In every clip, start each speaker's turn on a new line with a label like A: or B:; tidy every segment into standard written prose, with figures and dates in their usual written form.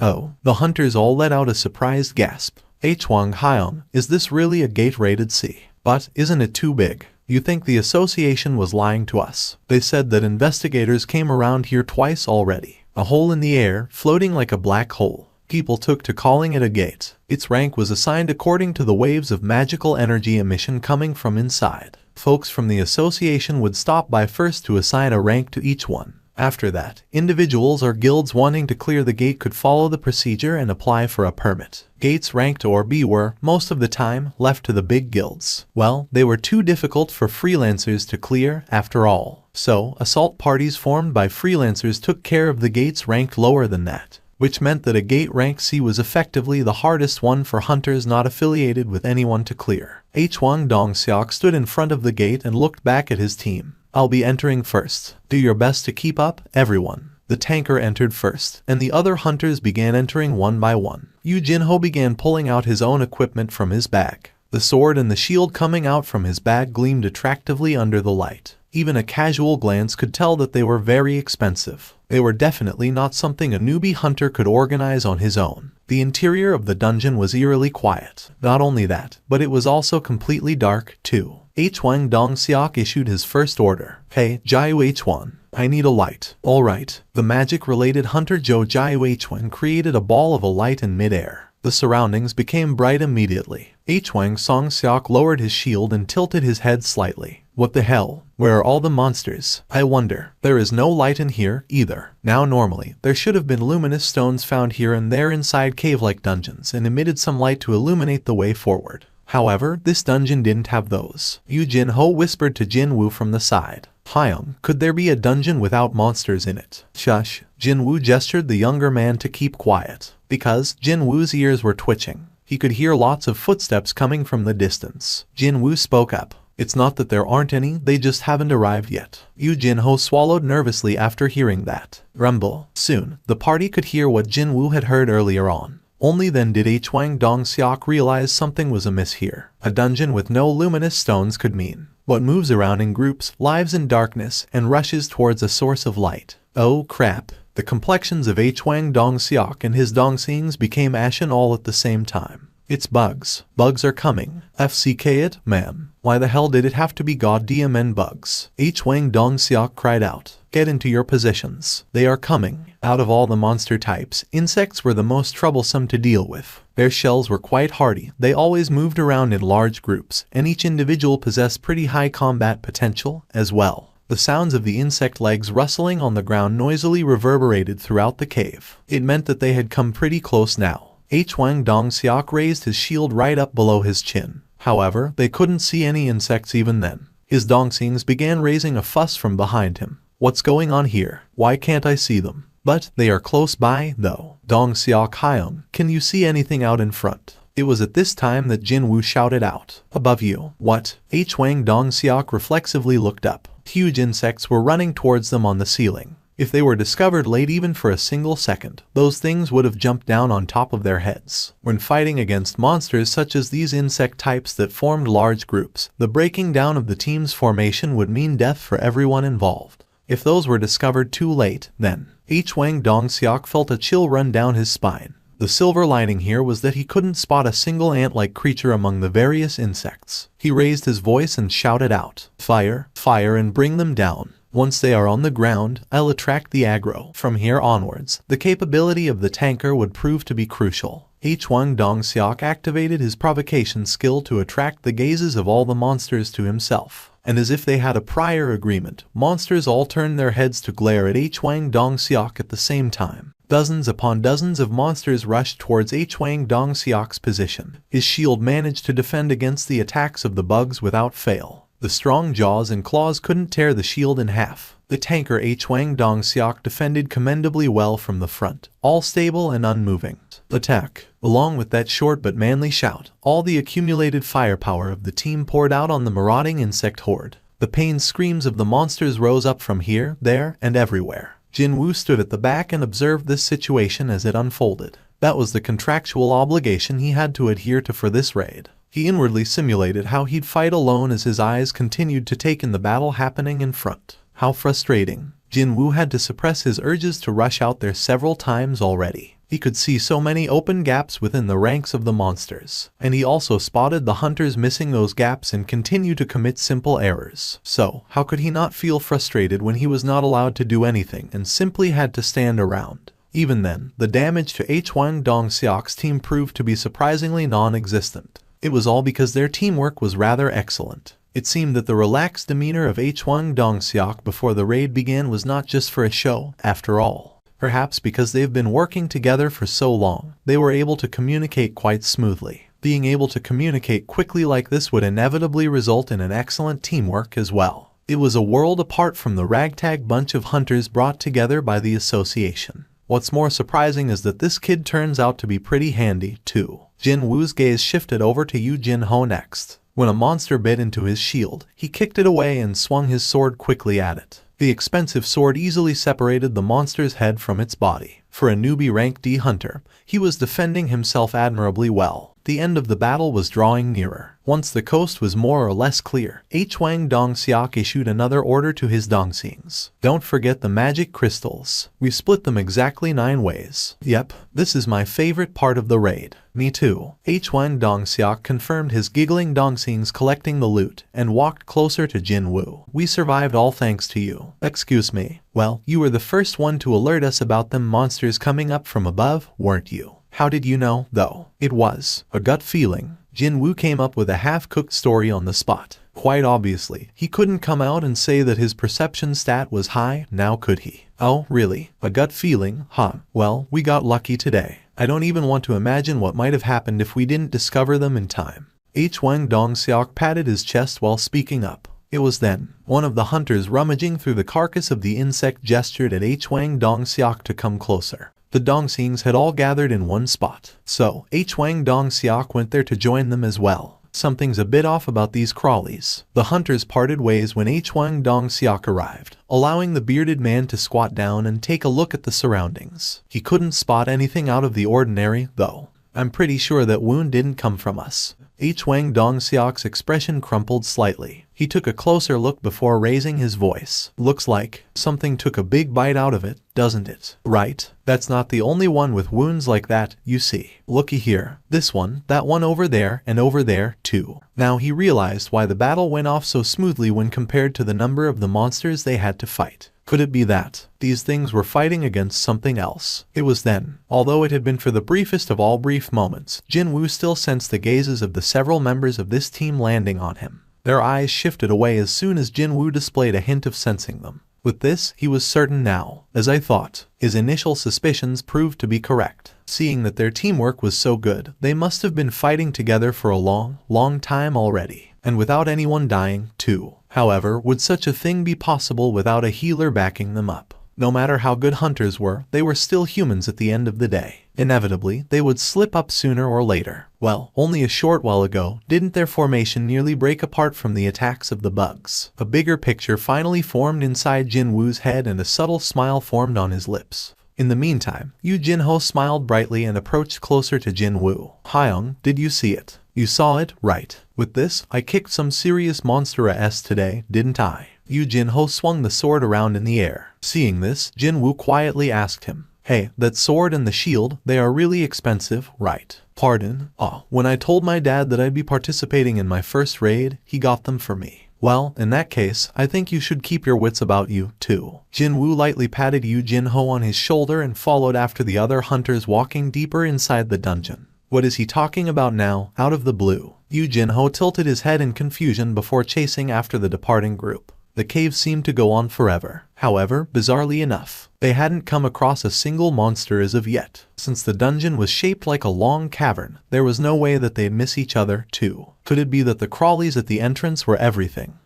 A: Oh, the hunters all let out a surprised gasp. Hwang Hyun, is this really a gate rated C? But isn't it too big? You think the association was lying to us? They said that investigators came around here twice already. A hole in the air, floating like a black hole. People took to calling it a gate. Its rank was assigned according to the waves of magical energy emission coming from inside. Folks from the association would stop by first to assign a rank to each one. After that, individuals or guilds wanting to clear the gate could follow the procedure and apply for a permit. Gates ranked or B were, most of the time, left to the big guilds. Well, they were too difficult for freelancers to clear, after all. So, assault parties formed by freelancers took care of the gates ranked lower than that, which meant that a gate rank C was effectively the hardest one for hunters not affiliated with anyone to clear. Hwang Dong-seok stood in front of the gate and looked back at his team. I'll be entering first. Do your best to keep up, everyone. The tanker entered first, and the other hunters began entering one by one. Yu Jinho began pulling out his own equipment from his bag. The sword and the shield coming out from his bag gleamed attractively under the light. Even a casual glance could tell that they were very expensive. They were definitely not something a newbie hunter could organize on his own. The interior of the dungeon was eerily quiet. Not only that, but it was also completely dark, too. Hwang Dong-seok issued his first order. Hey, Jiu Hwan, I need a light. Alright. The magic-related hunter Jiu Hwan created a ball of a light in midair. The surroundings became bright immediately. Hwang Song-seok lowered his shield and tilted his head slightly. What the hell? Where are all the monsters? I wonder. There is no light in here, either. Now normally, there should have been luminous stones found here and there inside cave-like dungeons and emitted some light to illuminate the way forward. However, this dungeon didn't have those. Yu Jinho whispered to Jinwoo from the side. Hyung, could there be a dungeon without monsters in it? Shush. Jinwoo gestured the younger man to keep quiet. Because Jinwoo's ears were twitching. He could hear lots of footsteps coming from the distance. Jinwoo spoke up. It's not that there aren't any, they just haven't arrived yet. Yu Jinho swallowed nervously after hearing that. Rumble. Soon, the party could hear what Jinwoo had heard earlier on. Only then did Hwang Dong-seok realize something was amiss here. A dungeon with no luminous stones could mean what moves around in groups, lives in darkness, and rushes towards a source of light. Oh crap. The complexions of Hwang Dong-seok and his Dongseings became ashen all at the same time. It's bugs. Bugs are coming. FCK it, ma'am. Why the hell did it have to be goddamn bugs? Hwang Dong-seok cried out. Get into your positions. They are coming. Out of all the monster types, insects were the most troublesome to deal with. Their shells were quite hardy. They always moved around in large groups, and each individual possessed pretty high combat potential as well. The sounds of the insect legs rustling on the ground noisily reverberated throughout the cave. It meant that they had come pretty close now. Hwang Dong-seok raised his shield right up below his chin. However, they couldn't see any insects even then. His Dongseings began raising a fuss from behind him. What's going on here? Why can't I see them? But they are close by, though. Dong-seok Hyung, can you see anything out in front? It was at this time that Jinwoo shouted out. Above you. What? Hwang Dong-seok reflexively looked up. Huge insects were running towards them on the ceiling. If they were discovered late even for a single second, those things would have jumped down on top of their heads. When fighting against monsters such as these insect types that formed large groups, the breaking down of the team's formation would mean death for everyone involved. If those were discovered too late, then Hwang Dong-seok felt a chill run down his spine. The silver lining here was that he couldn't spot a single ant-like creature among the various insects. He raised his voice and shouted out, "Fire, fire and bring them down. Once they are on the ground, I'll attract the aggro." From here onwards, the capability of the tanker would prove to be crucial. Hwang Dong-seok activated his provocation skill to attract the gazes of all the monsters to himself. And as if they had a prior agreement, monsters all turned their heads to glare at Hwang Dong-seok at the same time. Dozens upon dozens of monsters rushed towards Hwang Dong-seok's position. His shield managed to defend against the attacks of the bugs without fail. The strong jaws and claws couldn't tear the shield in half. The tanker Hwang Dong-seok defended commendably well from the front, all stable and unmoving. Attack! Along with that short but manly shout, all the accumulated firepower of the team poured out on the marauding insect horde. The pained screams of the monsters rose up from here, there, and everywhere. Jinwoo stood at the back and observed this situation as it unfolded. That was the contractual obligation he had to adhere to for this raid. He inwardly simulated how he'd fight alone as his eyes continued to take in the battle happening in front. How frustrating. Jinwoo had to suppress his urges to rush out there several times already. He could see so many open gaps within the ranks of the monsters, and he also spotted the hunters missing those gaps and continue to commit simple errors. So, how could he not feel frustrated when he was not allowed to do anything and simply had to stand around? Even then, the damage to Hwang Dong-seok's team proved to be surprisingly non-existent. It was all because their teamwork was rather excellent. It seemed that the relaxed demeanor of Hwang Dong-seok before the raid began was not just for a show, after all. Perhaps because they've been working together for so long, they were able to communicate quite smoothly. Being able to communicate quickly like this would inevitably result in an excellent teamwork as well. It was a world apart from the ragtag bunch of hunters brought together by the association. What's more surprising is that this kid turns out to be pretty handy, too. Jin Woo's gaze shifted over to Yoo Jin-ho next. When a monster bit into his shield, he kicked it away and swung his sword quickly at it. The expensive sword easily separated the monster's head from its body. For a newbie rank D hunter, he was defending himself admirably well. The end of the battle was drawing nearer. Once the coast was more or less clear, Hwang Dong-seok issued another order to his Dongxings. Don't forget the magic crystals. We split them exactly 9 ways. Yep, this is my favorite part of the raid. Me too. Hwang Dong-seok confirmed his giggling Dongxings collecting the loot and walked closer to Jin Woo. We survived all thanks to you. Excuse me. Well, you were the first one to alert us about them monsters coming up from above, weren't you? How did you know, though? It was a gut feeling. Jin Woo came up with a half-cooked story on the spot. Quite obviously, he couldn't come out and say that his perception stat was high, now could he? Oh, really? A gut feeling, huh? Well, we got lucky today. I don't even want to imagine what might have happened if we didn't discover them in time. Hwang Dong-seok patted his chest while speaking up. It was then, one of the hunters rummaging through the carcass of the insect gestured at Hwang Dong-seok to come closer. The Dongxings had all gathered in one spot, so Hwang Dong-seok went there to join them as well. Something's a bit off about these crawlies. The hunters parted ways when Hwang Dong-seok arrived, allowing the bearded man to squat down and take a look at the surroundings. He couldn't spot anything out of the ordinary, though. I'm pretty sure that wound didn't come from us. Hwang Dong-seok's expression crumpled slightly. He took a closer look before raising his voice. Looks like something took a big bite out of it, doesn't it? Right? That's not the only one with wounds like that, you see. Looky here. This one, that one over there, and over there, too. Now he realized why the battle went off so smoothly when compared to the number of the monsters they had to fight. Could it be that these things were fighting against something else? It was then, although it had been for the briefest of all brief moments, Jin Woo still sensed the gazes of the several members of this team landing on him. Their eyes shifted away as soon as Jin Woo displayed a hint of sensing them. With this, he was certain now. As I thought, his initial suspicions proved to be correct. Seeing that their teamwork was so good, they must have been fighting together for a long time already. And without anyone dying, too. However, would such a thing be possible without a healer backing them up? No matter how good hunters were, they were still humans at the end of the day. Inevitably, they would slip up sooner or later. Well, only a short while ago, didn't their formation nearly break apart from the attacks of the bugs? A bigger picture finally formed inside Jin Woo's head and a subtle smile formed on his lips. In the meantime, Yoo Jin-ho smiled brightly and approached closer to Jin Woo. Hyung, did you see it? You saw it, right? With this, I kicked some serious monster ass today, didn't I? Yoo Jin-ho swung the sword around in the air. Seeing this, Jin Woo quietly asked him, Hey, that sword and the shield, they are really expensive, right? Pardon? When I told my dad that I'd be participating in my first raid, he got them for me. Well, in that case, I think you should keep your wits about you, too. Jin Woo lightly patted Yoo Jin-ho on his shoulder and followed after the other hunters walking deeper inside the dungeon. What is he talking about now, out of the blue? Yoo Jin-ho tilted his head in confusion before chasing after the departing group. The cave seemed to go on forever. However, bizarrely enough, they hadn't come across a single monster as of yet. Since the dungeon was shaped like a long cavern, there was no way that they'd miss each other, too. Could it be that the crawlies at the entrance were everything?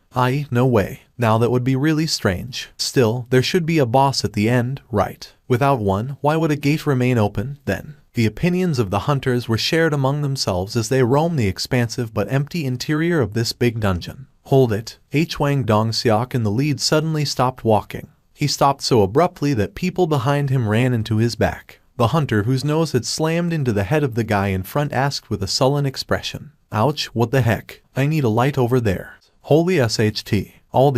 A: No way. Now that would be really strange. Still, there should be a boss at the end, right? Without one, why would a gate remain open, then? The opinions of the hunters were shared among themselves as they roamed the expansive but empty interior of this big dungeon. Hold it. Hwang Dong-seok in the lead suddenly stopped walking. He stopped so abruptly that people behind him ran into his back. The hunter whose nose had slammed into the head of the guy in front asked with a sullen expression, Ouch, what the heck? I need a light over there. Holy SHT. All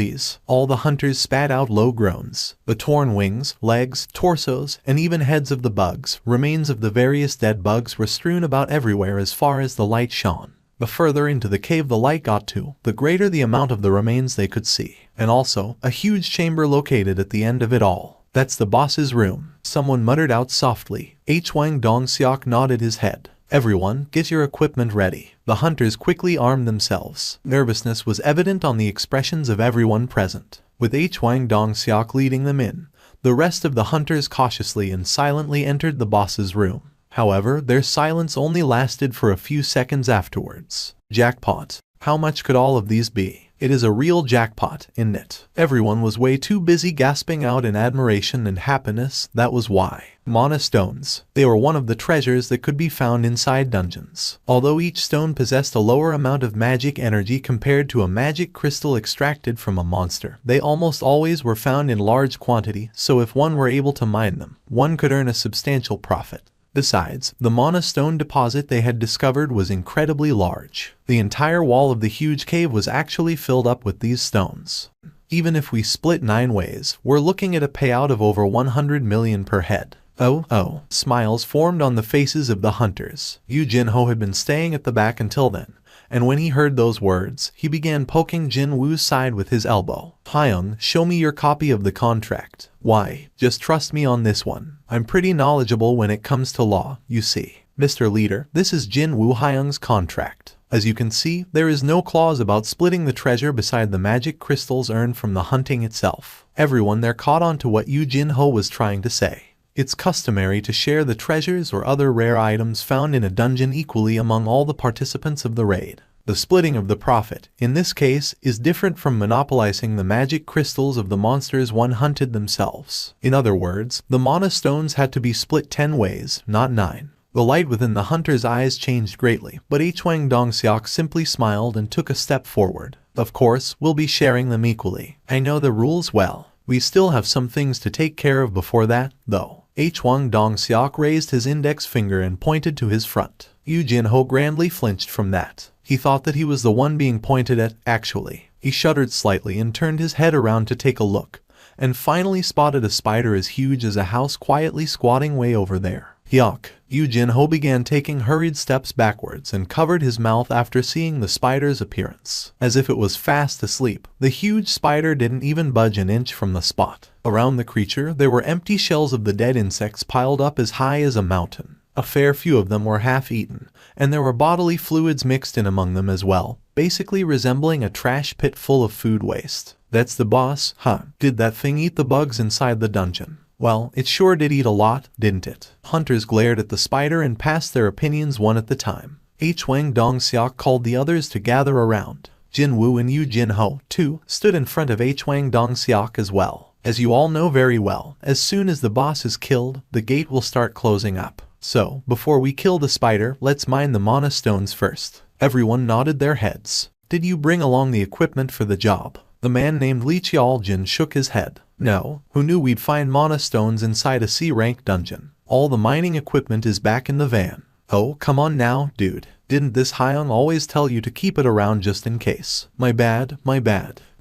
A: the hunters spat out low groans. The torn wings, legs, torsos, and even heads of the bugs, remains of the various dead bugs, were strewn about everywhere as far as the light shone. The further into the cave the light got to, the greater the amount of the remains they could see. And also, a huge chamber located at the end of it all. "That's the boss's room," someone muttered out softly. Hwang Dong-seok nodded his head. "Everyone, get your equipment ready." The hunters quickly armed themselves. Nervousness was evident on the expressions of everyone present. With Hwang Dong-seok leading them in, the rest of the hunters cautiously and silently entered the boss's room. However, their silence only lasted for a few seconds afterwards. Jackpot. How much could all of these be? It is a real jackpot, isn't it? Everyone was way too busy gasping out in admiration and happiness. That was why. Mana stones. They were one of the treasures that could be found inside dungeons. Although each stone possessed a lower amount of magic energy compared to a magic crystal extracted from a monster, they almost always were found in large quantity, so if one were able to mine them, one could earn a substantial profit. Besides, the mana stone deposit they had discovered was incredibly large. The entire wall of the huge cave was actually filled up with these stones. Even if we split 9 ways, we're looking at a payout of over 100 million per head. Oh. Smiles formed on the faces of the hunters. Yu Jin-ho had been staying at the back until then, and when he heard those words, he began poking Jin-woo's side with his elbow. "Hyung, show me your copy of the contract." "Why, just trust me on this one. I'm pretty knowledgeable when it comes to law, you see." "Mr. Leader, this is Jin-woo Hyung's contract. As you can see, there is no clause about splitting the treasure beside the magic crystals earned from the hunting itself." Everyone there caught on to what Yu Jin-ho was trying to say. It's customary to share the treasures or other rare items found in a dungeon equally among all the participants of the raid. The splitting of the profit, in this case, is different from monopolizing the magic crystals of the monsters one hunted themselves. In other words, the mana stones had to be split 10 ways, not 9. The light within the hunter's eyes changed greatly, but Hwang Dong-seok simply smiled and took a step forward. "Of course, we'll be sharing them equally. I know the rules well. We still have some things to take care of before that, though." Hwang Dong-seok raised his index finger and pointed to his front. Yu Jin-ho grandly flinched from that. He thought that he was the one being pointed at, actually. He shuddered slightly and turned his head around to take a look, and finally spotted a spider as huge as a house quietly squatting way over there. Yuck. Yu Jin-ho began taking hurried steps backwards and covered his mouth after seeing the spider's appearance. As if it was fast asleep, the huge spider didn't even budge an inch from the spot. Around the creature, there were empty shells of the dead insects piled up as high as a mountain. A fair few of them were half-eaten, and there were bodily fluids mixed in among them as well, basically resembling a trash pit full of food waste. "That's the boss, huh? Did that thing eat the bugs inside the dungeon?" "Well, it sure did eat a lot, didn't it?" Hunters glared at the spider and passed their opinions one at a time. Hwang Dong-seok called the others to gather around. Jin-woo and Yu Jin-ho, too, stood in front of Hwang Dong-seok as well. "As you all know very well, as soon as the boss is killed, the gate will start closing up. So, before we kill the spider, let's mine the mana stones first." Everyone nodded their heads. "Did you bring along the equipment for the job?" The man named Lee Cheol-jin shook his head. "No, who knew we'd find mana stones inside a C-rank dungeon? All the mining equipment is back in the van." "Oh, come on now, dude. Didn't this Hyung always tell you to keep it around just in case?" My bad.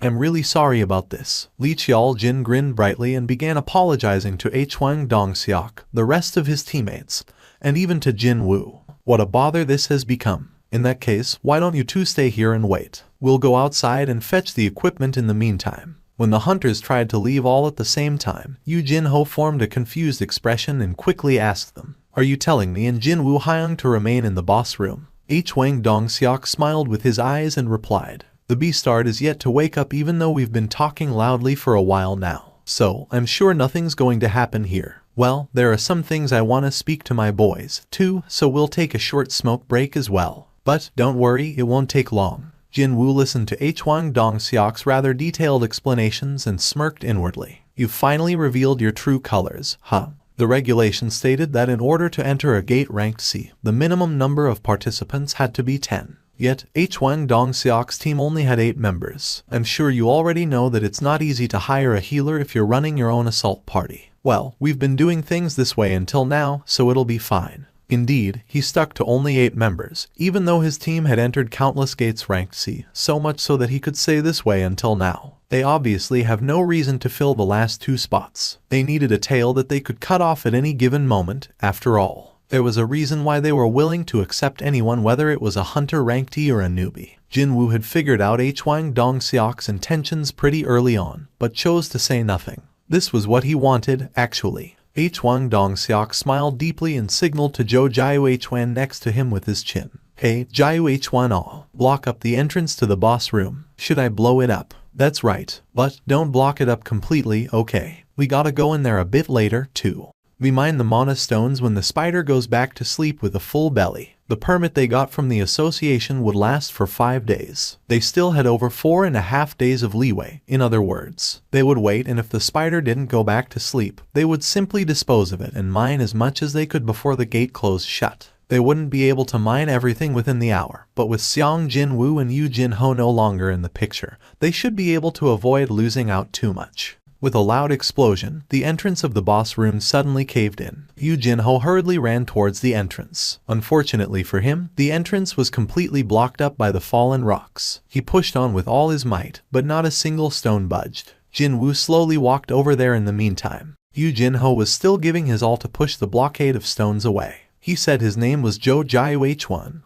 A: I'm really sorry about this." Lee Cheol-jin grinned brightly and began apologizing to Hwang Dong-seok, the rest of his teammates, and even to Jin-woo. "What a bother this has become. In that case, why don't you two stay here and wait? We'll go outside and fetch the equipment in the meantime." When the hunters tried to leave all at the same time, Yu Jin-ho formed a confused expression and quickly asked them, "Are you telling me and Jin-woo Hyung to remain in the boss room?" Hwang Dong-seok smiled with his eyes and replied, "The beastard is yet to wake up even though we've been talking loudly for a while now. So, I'm sure nothing's going to happen here. Well, there are some things I want to speak to my boys, too, so we'll take a short smoke break as well. But, don't worry, it won't take long." Jin-woo listened to Hwang Dong-seok's rather detailed explanations and smirked inwardly. "You've finally revealed your true colors, huh?" The regulation stated that in order to enter a gate ranked C, the minimum number of participants had to be 10. Yet, Hwang Dong-seok's team only had 8 members. I'm sure you already know that it's not easy to hire a healer if you're running your own assault party. Well, we've been doing things this way until now, so it'll be fine. Indeed, he stuck to only 8 members, even though his team had entered countless gates ranked C, so much so that he could say this way until now. They obviously have no reason to fill the last 2 spots. They needed a tail that they could cut off at any given moment, after all. There was a reason why they were willing to accept anyone, whether it was a hunter ranked E or a newbie. Jinwoo had figured out Hwang Dong-seok's intentions pretty early on, but chose to say nothing. This was what he wanted, actually. Hwang Dong-seok smiled deeply and signaled to Jo Jae-hwan next to him with his chin. Hey, Jae-hwan, I'll block up the entrance to the boss room. Should I blow it up? That's right, but don't block it up completely, okay? We gotta go in there a bit later, too. We mine the mana stones when the spider goes back to sleep with a full belly. The permit they got from the association would last for 5 days. They still had over 4.5 days of leeway. In other words, they would wait, and if the spider didn't go back to sleep, they would simply dispose of it and mine as much as they could before the gate closed shut. They wouldn't be able to mine everything within the hour, but with Seong Jin-woo and Yoo Jin-ho no longer in the picture, they should be able to avoid losing out too much. With a loud explosion, the entrance of the boss room suddenly caved in. Yoo Jin-ho hurriedly ran towards the entrance. Unfortunately for him, the entrance was completely blocked up by the fallen rocks. He pushed on with all his might, but not a single stone budged. Jin-woo slowly walked over there in the meantime. Yoo Jin-ho was still giving his all to push the blockade of stones away. He said his name was Jo Jae-hwan.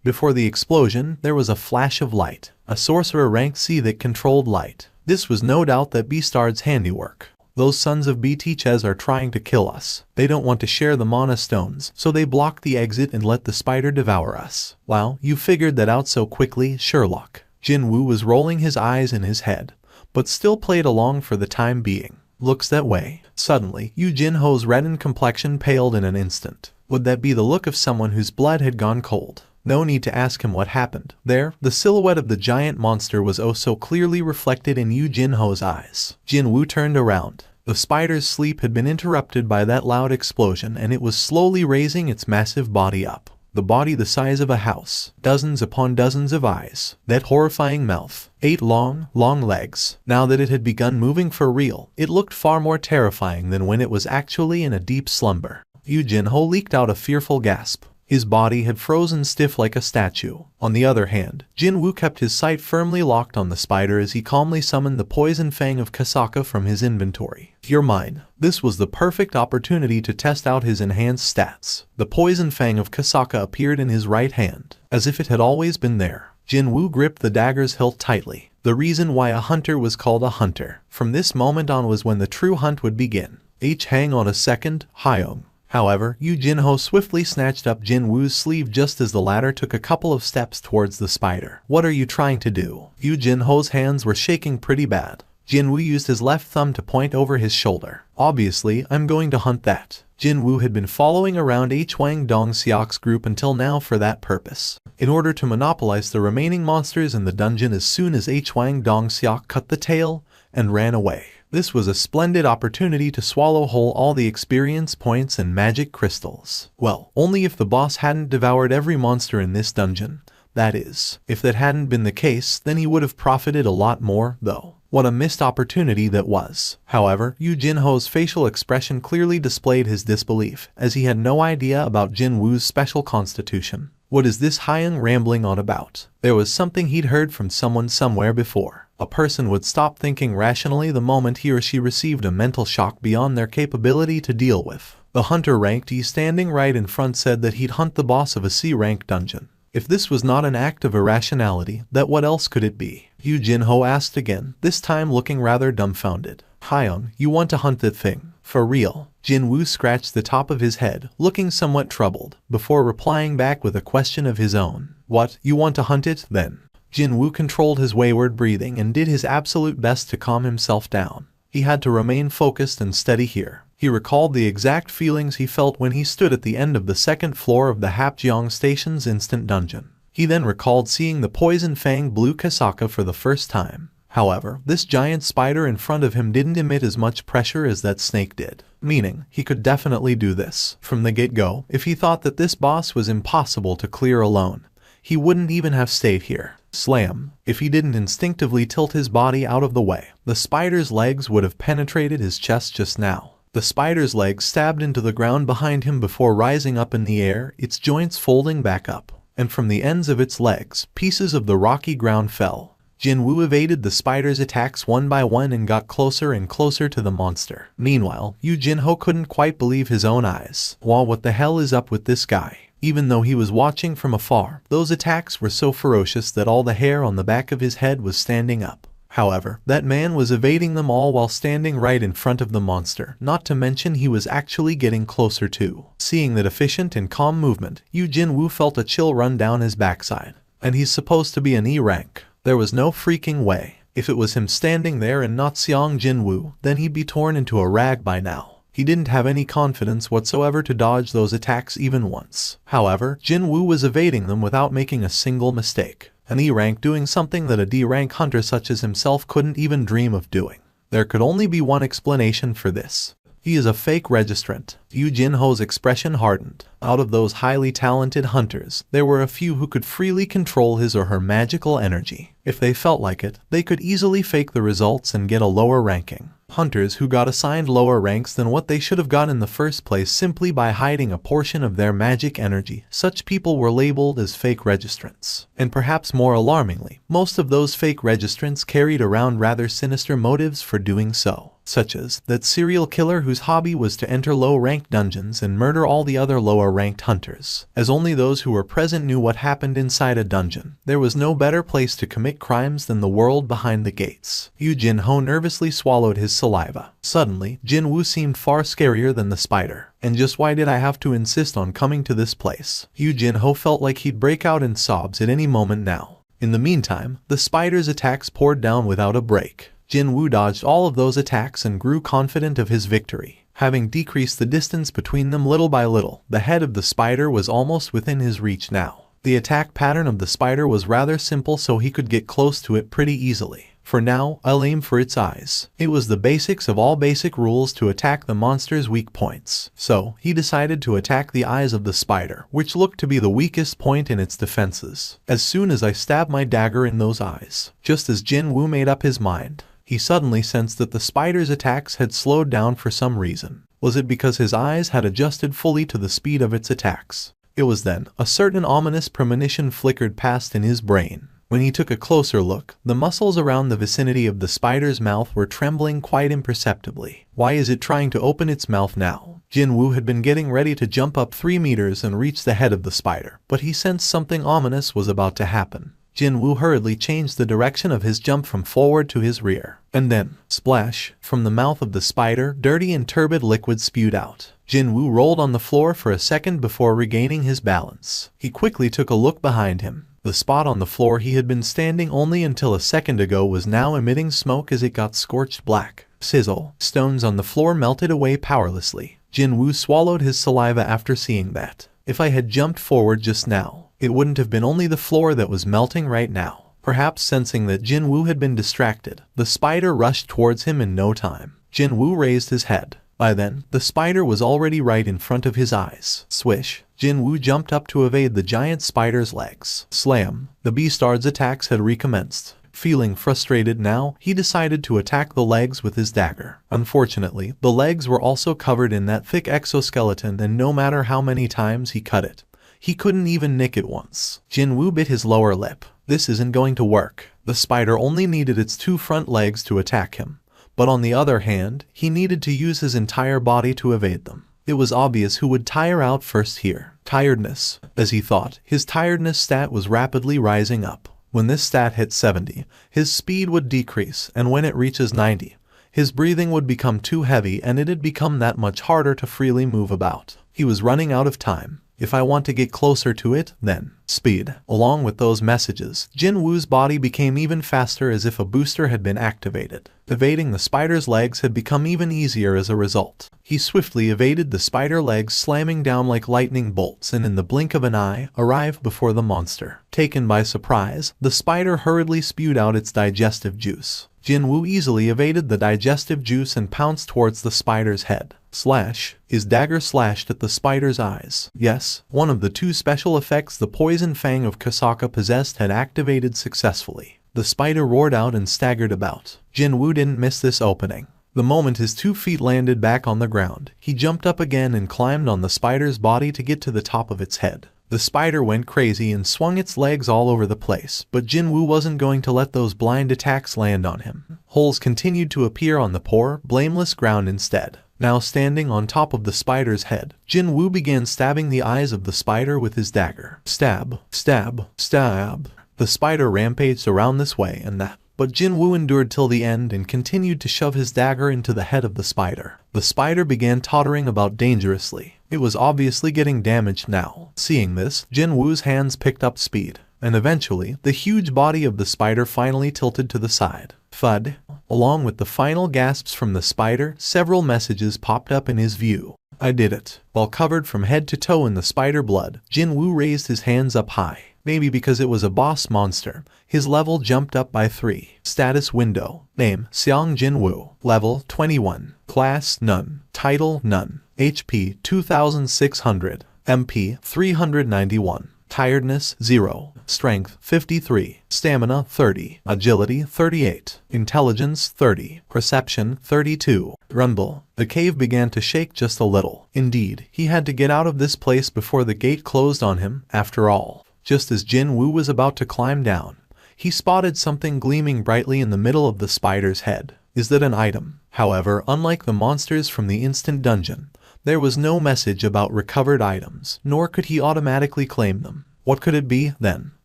A: Before the explosion, there was a flash of light. A sorcerer ranked C that controlled light. This was no doubt that Beastard's handiwork. Those sons of Beateaches are trying to kill us. They don't want to share the mana stones, so they blocked the exit and let the spider devour us. Wow, you figured that out so quickly, Sherlock. Jin-woo was rolling his eyes in his head, but still played along for the time being. Looks that way. Suddenly, Yoo Jin-ho's reddened complexion paled in an instant. Would that be the look of someone whose blood had gone cold? No need to ask him what happened. There, the silhouette of the giant monster was oh so clearly reflected in Yoo Jin-ho's eyes. Jin-woo turned around. The spider's sleep had been interrupted by that loud explosion, and it was slowly raising its massive body up. The body the size of a house, dozens upon dozens of eyes, that horrifying mouth, 8 long legs. Now that it had begun moving for real, it looked far more terrifying than when it was actually in a deep slumber. Yoo Jin-ho leaked out a fearful gasp. His body had frozen stiff like a statue. On the other hand, Jin-woo kept his sight firmly locked on the spider as he calmly summoned the poison fang of Kasaka from his inventory. You're mine. This was the perfect opportunity to test out his enhanced stats. The poison fang of Kasaka appeared in his right hand, as if it had always been there. Jin-woo gripped the dagger's hilt tightly. The reason why a hunter was called a hunter from this moment on was when the true hunt would begin. Hang on a second, Hyung. However, Yoo Jin-ho swiftly snatched up Jin-woo's sleeve just as the latter took a couple of steps towards the spider. What are you trying to do? Yoo Jin-ho's hands were shaking pretty bad. Jin-woo used his left thumb to point over his shoulder. Obviously, I'm going to hunt that. Jin-woo had been following around Hwang Dong-seok's group until now for that purpose, in order to monopolize the remaining monsters in the dungeon as soon as Hwang Dong-seok cut the tail and ran away. This was a splendid opportunity to swallow whole all the experience points and magic crystals. Well, only if the boss hadn't devoured every monster in this dungeon. That is, if that hadn't been the case, then he would have profited a lot more, though. What a missed opportunity that was. However, Yoo Jin-ho's facial expression clearly displayed his disbelief, as he had no idea about Jin-woo's special constitution. What is this Hyung rambling on about? There was something he'd heard from someone somewhere before. A person would stop thinking rationally the moment he or she received a mental shock beyond their capability to deal with. The hunter ranked E standing right in front said that he'd hunt the boss of a C-rank dungeon. If this was not an act of irrationality, then what else could it be? Yoo Jin-ho asked again, this time looking rather dumbfounded. Hyung, you want to hunt that thing? For real? Jin-woo scratched the top of his head, looking somewhat troubled, before replying back with a question of his own. What, you want to hunt it, then? Jin-woo controlled his wayward breathing and did his absolute best to calm himself down. He had to remain focused and steady here. He recalled the exact feelings he felt when he stood at the end of the second floor of the Hapjeong Station's instant dungeon. He then recalled seeing the poison fang blue Kasaka for the first time. However, this giant spider in front of him didn't emit as much pressure as that snake did, meaning he could definitely do this. From the get-go, if he thought that this boss was impossible to clear alone, he wouldn't even have stayed here. Slam. If he didn't instinctively tilt his body out of the way, the spider's legs would have penetrated his chest just now. The spider's legs stabbed into the ground behind him before rising up in the air, its joints folding back up, and from the ends of its legs, pieces of the rocky ground fell. Jinwoo evaded the spider's attacks one by one and got closer and closer to the monster. Meanwhile, Yu Jinho couldn't quite believe his own eyes. Wow, what the hell is up with this guy? Even though he was watching from afar, those attacks were so ferocious that all the hair on the back of his head was standing up. However, that man was evading them all while standing right in front of the monster, not to mention he was actually getting closer too. Seeing that efficient and calm movement, Yu Jinwoo felt a chill run down his backside. And he's supposed to be an E rank. There was no freaking way. If it was him standing there and not Seong Jinwoo, then he'd be torn into a rag by now. He didn't have any confidence whatsoever to dodge those attacks even once. However, Jinwoo was evading them without making a single mistake. An E rank doing something that a D rank hunter such as himself couldn't even dream of doing. There could only be one explanation for this. He is a fake registrant. Yu Jinho's expression hardened. Out of those highly talented hunters, there were a few who could freely control his or her magical energy. If they felt like it, they could easily fake the results and get a lower ranking. Hunters who got assigned lower ranks than what they should have got in the first place simply by hiding a portion of their magic energy, such people were labeled as fake registrants. And perhaps more alarmingly, most of those fake registrants carried around rather sinister motives for doing so, such as that serial killer whose hobby was to enter low-ranked dungeons and murder all the other lower-ranked hunters. As only those who were present knew what happened inside a dungeon, there was no better place to commit crimes than the world behind the gates. Yu Jinho nervously swallowed his saliva. Suddenly, Jinwoo seemed far scarier than the spider. And just why did I have to insist on coming to this place? Yu Jinho felt like he'd break out in sobs at any moment now. In the meantime, the spider's attacks poured down without a break. Jinwoo dodged all of those attacks and grew confident of his victory. Having decreased the distance between them little by little, the head of the spider was almost within his reach now. The attack pattern of the spider was rather simple, so he could get close to it pretty easily. For now, I'll aim for its eyes. It was the basics of all basic rules to attack the monster's weak points. So, he decided to attack the eyes of the spider, which looked to be the weakest point in its defenses. As soon as I stabbed my dagger in those eyes, just as Jinwoo made up his mind, he suddenly sensed that the spider's attacks had slowed down for some reason. Was it because his eyes had adjusted fully to the speed of its attacks? It was then a certain ominous premonition flickered past in his brain. When he took a closer look, the muscles around the vicinity of the spider's mouth were trembling quite imperceptibly. Why is it trying to open its mouth now? Jinwoo had been getting ready to jump up 3 meters and reach the head of the spider, but he sensed something ominous was about to happen. Jinwoo hurriedly changed the direction of his jump from forward to his rear. And then, splash, from the mouth of the spider, dirty and turbid liquid spewed out. Jinwoo rolled on the floor for a second before regaining his balance. He quickly took a look behind him. The spot on the floor he had been standing only until a second ago was now emitting smoke as it got scorched black. Sizzle. Stones on the floor melted away powerlessly. Jinwoo swallowed his saliva after seeing that. If I had jumped forward just now, it wouldn't have been only the floor that was melting right now. Perhaps sensing that Jinwoo had been distracted, the spider rushed towards him in no time. Jinwoo raised his head. By then, the spider was already right in front of his eyes. Swish. Jinwoo jumped up to evade the giant spider's legs. Slam. The beastard's attacks had recommenced. Feeling frustrated now, he decided to attack the legs with his dagger. Unfortunately, the legs were also covered in that thick exoskeleton, and no matter how many times he cut it, he couldn't even nick it once. Jinwoo bit his lower lip. This isn't going to work. The spider only needed its 2 front legs to attack him. But on the other hand, he needed to use his entire body to evade them. It was obvious who would tire out first here. Tiredness. As he thought, his tiredness stat was rapidly rising up. When this stat hit 70, his speed would decrease, and when it reaches 90, his breathing would become too heavy and it'd become that much harder to freely move about. He was running out of time. If I want to get closer to it, then speed. Along with those messages, Jinwoo's body became even faster as if a booster had been activated. Evading the spider's legs had become even easier as a result. He swiftly evaded the spider legs, slamming down like lightning bolts, and in the blink of an eye, arrived before the monster. Taken by surprise, the spider hurriedly spewed out its digestive juice. Jinwoo easily evaded the digestive juice and pounced towards the spider's head. Slash. His dagger slashed at the spider's eyes. Yes, one of the 2 special effects the poison fang of Kasaka possessed had activated successfully. The spider roared out and staggered about. Jinwoo didn't miss this opening. The moment his 2 feet landed back on the ground, he jumped up again and climbed on the spider's body to get to the top of its head. The spider went crazy and swung its legs all over the place, but Jinwoo wasn't going to let those blind attacks land on him. Holes continued to appear on the poor, blameless ground instead. Now standing on top of the spider's head, Jinwoo began stabbing the eyes of the spider with his dagger. Stab, stab, stab. The spider rampaged around this way and that, but Jinwoo endured till the end and continued to shove his dagger into the head of the spider. The spider began tottering about dangerously. It was obviously getting damaged now. Seeing this, Jinwoo's hands picked up speed, and eventually, the huge body of the spider finally tilted to the side. Thud. Along with the final gasps from the spider, several messages popped up in his view. I did it. While covered from head to toe in the spider blood, Jinwoo raised his hands up high. Maybe because it was a boss monster, his level jumped up by 3. Status window. Name, Seong Jinwoo. Level, 21. Class, None. Title, None. HP, 2600. MP, 391. Tiredness, 0. Strength, 53. Stamina, 30. Agility, 38. Intelligence, 30. Perception, 32. Rumble. The cave began to shake just a little. Indeed, he had to get out of this place before the gate closed on him, after all. Just as Jinwoo was about to climb down, he spotted something gleaming brightly in the middle of the spider's head. Is that an item? However, unlike the monsters from the instant dungeon, there was no message about recovered items, nor could he automatically claim them. What could it be, then?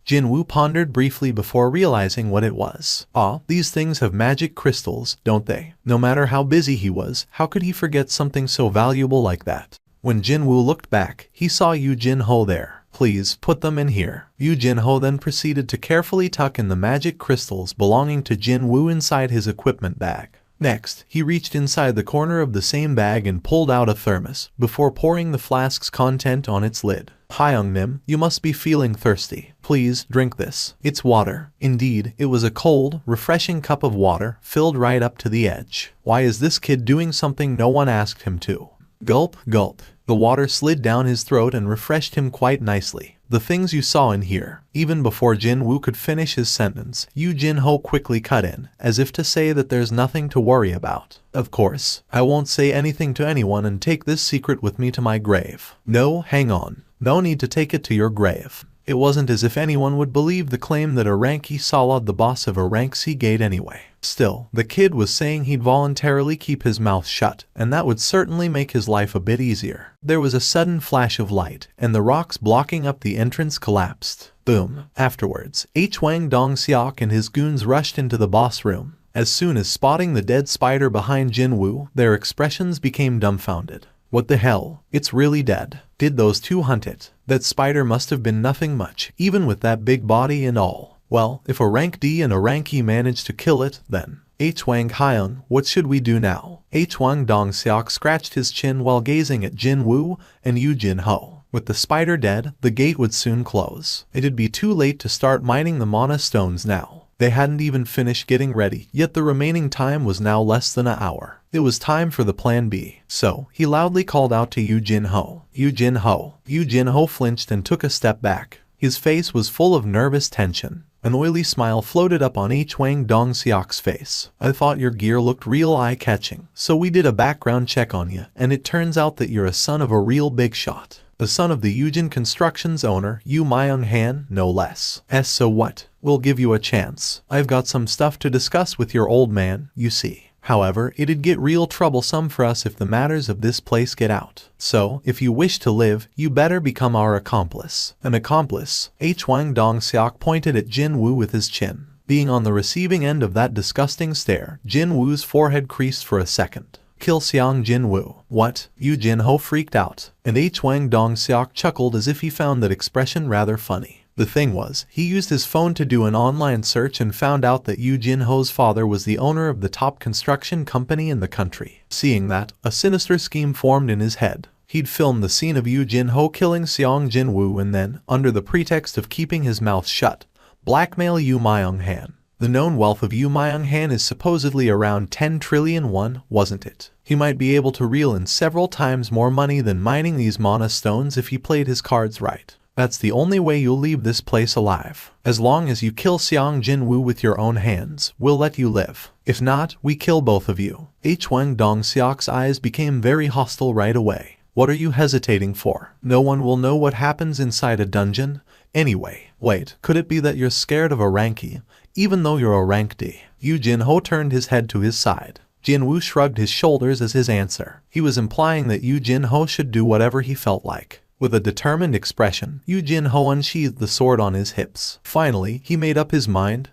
A: Jinwoo pondered briefly before realizing what it was. Ah, these things have magic crystals, don't they? No matter how busy he was, how could he forget something so valuable like that? When Jinwoo looked back, he saw Yu Jinho there. Please, put them in here. Yu Jinho then proceeded to carefully tuck in the magic crystals belonging to Jinwoo inside his equipment bag. Next, he reached inside the corner of the same bag and pulled out a thermos, before pouring the flask's content on its lid. Hyungnim, you must be feeling thirsty. Please, drink this. It's water. Indeed, it was a cold, refreshing cup of water, filled right up to the edge. Why is this kid doing something no one asked him to? Gulp, gulp. The water slid down his throat and refreshed him quite nicely. The things you saw in here. Even before Jinwoo could finish his sentence, Yu Jinho quickly cut in, as if to say that there's nothing to worry about. Of course, I won't say anything to anyone and take this secret with me to my grave. No, hang on. No need to take it to your grave. It wasn't as if anyone would believe the claim that a Ranky Solid the boss of a Rank C gate anyway. Still, the kid was saying he'd voluntarily keep his mouth shut, and that would certainly make his life a bit easier. There was a sudden flash of light, and the rocks blocking up the entrance collapsed. Boom. Afterwards, Hwang Dong-seok and his goons rushed into the boss room. As soon as spotting the dead spider behind Jinwoo, their expressions became dumbfounded. What the hell? It's really dead. Did those two hunt it? That spider must have been nothing much, even with that big body and all. Well, if a rank D and a rank E managed to kill it, then Hwang Hyun, what should we do now? Hwang Dong-seok scratched his chin while gazing at Jinwoo and Yu Jinho. With the spider dead, the gate would soon close. It'd be too late to start mining the mana stones now. They hadn't even finished getting ready, yet the remaining time was now less than an hour. It was time for the plan B. So, he loudly called out to Yu Jinho. Yu Jinho. Yu Jinho flinched and took a step back. His face was full of nervous tension. An oily smile floated up on Hwang Dong-seok's face. I thought your gear looked real eye-catching, so we did a background check on you, and it turns out that you're a son of a real big shot. The son of the Yujin Constructions owner, Yu Myung-han, no less. So what? We'll give you a chance. I've got some stuff to discuss with your old man, you see. However, it'd get real troublesome for us if the matters of this place get out. So, if you wish to live, you better become our accomplice. An accomplice? Hwang Dong-seok pointed at Jinwoo with his chin. Being on the receiving end of that disgusting stare, Jinwoo's forehead creased for a second. Kill Seong Jinwoo. What? Yu Jinho freaked out, and Hwang Dong-seok chuckled as if he found that expression rather funny. The thing was, he used his phone to do an online search and found out that Yu Jinho's father was the owner of the top construction company in the country. Seeing that, a sinister scheme formed in his head. He'd filmed the scene of Yu Jinho killing Seong Jinwoo and then, under the pretext of keeping his mouth shut, blackmail Yu Myung-han. The known wealth of Yu Myung-han is supposedly around 10 trillion won, wasn't it? He might be able to reel in several times more money than mining these mana stones if he played his cards right. That's the only way you'll leave this place alive. As long as you kill Xiang Jinwu with your own hands, we'll let you live. If not, we kill both of you. Huang Dongxiok's eyes became very hostile right away. What are you hesitating for? No one will know what happens inside a dungeon. Anyway, wait, could it be that you're scared of a rankie, even though you're a rank D? Yu Jinho turned his head to his side. Jinwu shrugged his shoulders as his answer. He was implying that Yu Jinho should do whatever he felt like. With a determined expression, Yu Jinho unsheathed the sword on his hips. Finally, he made up his mind.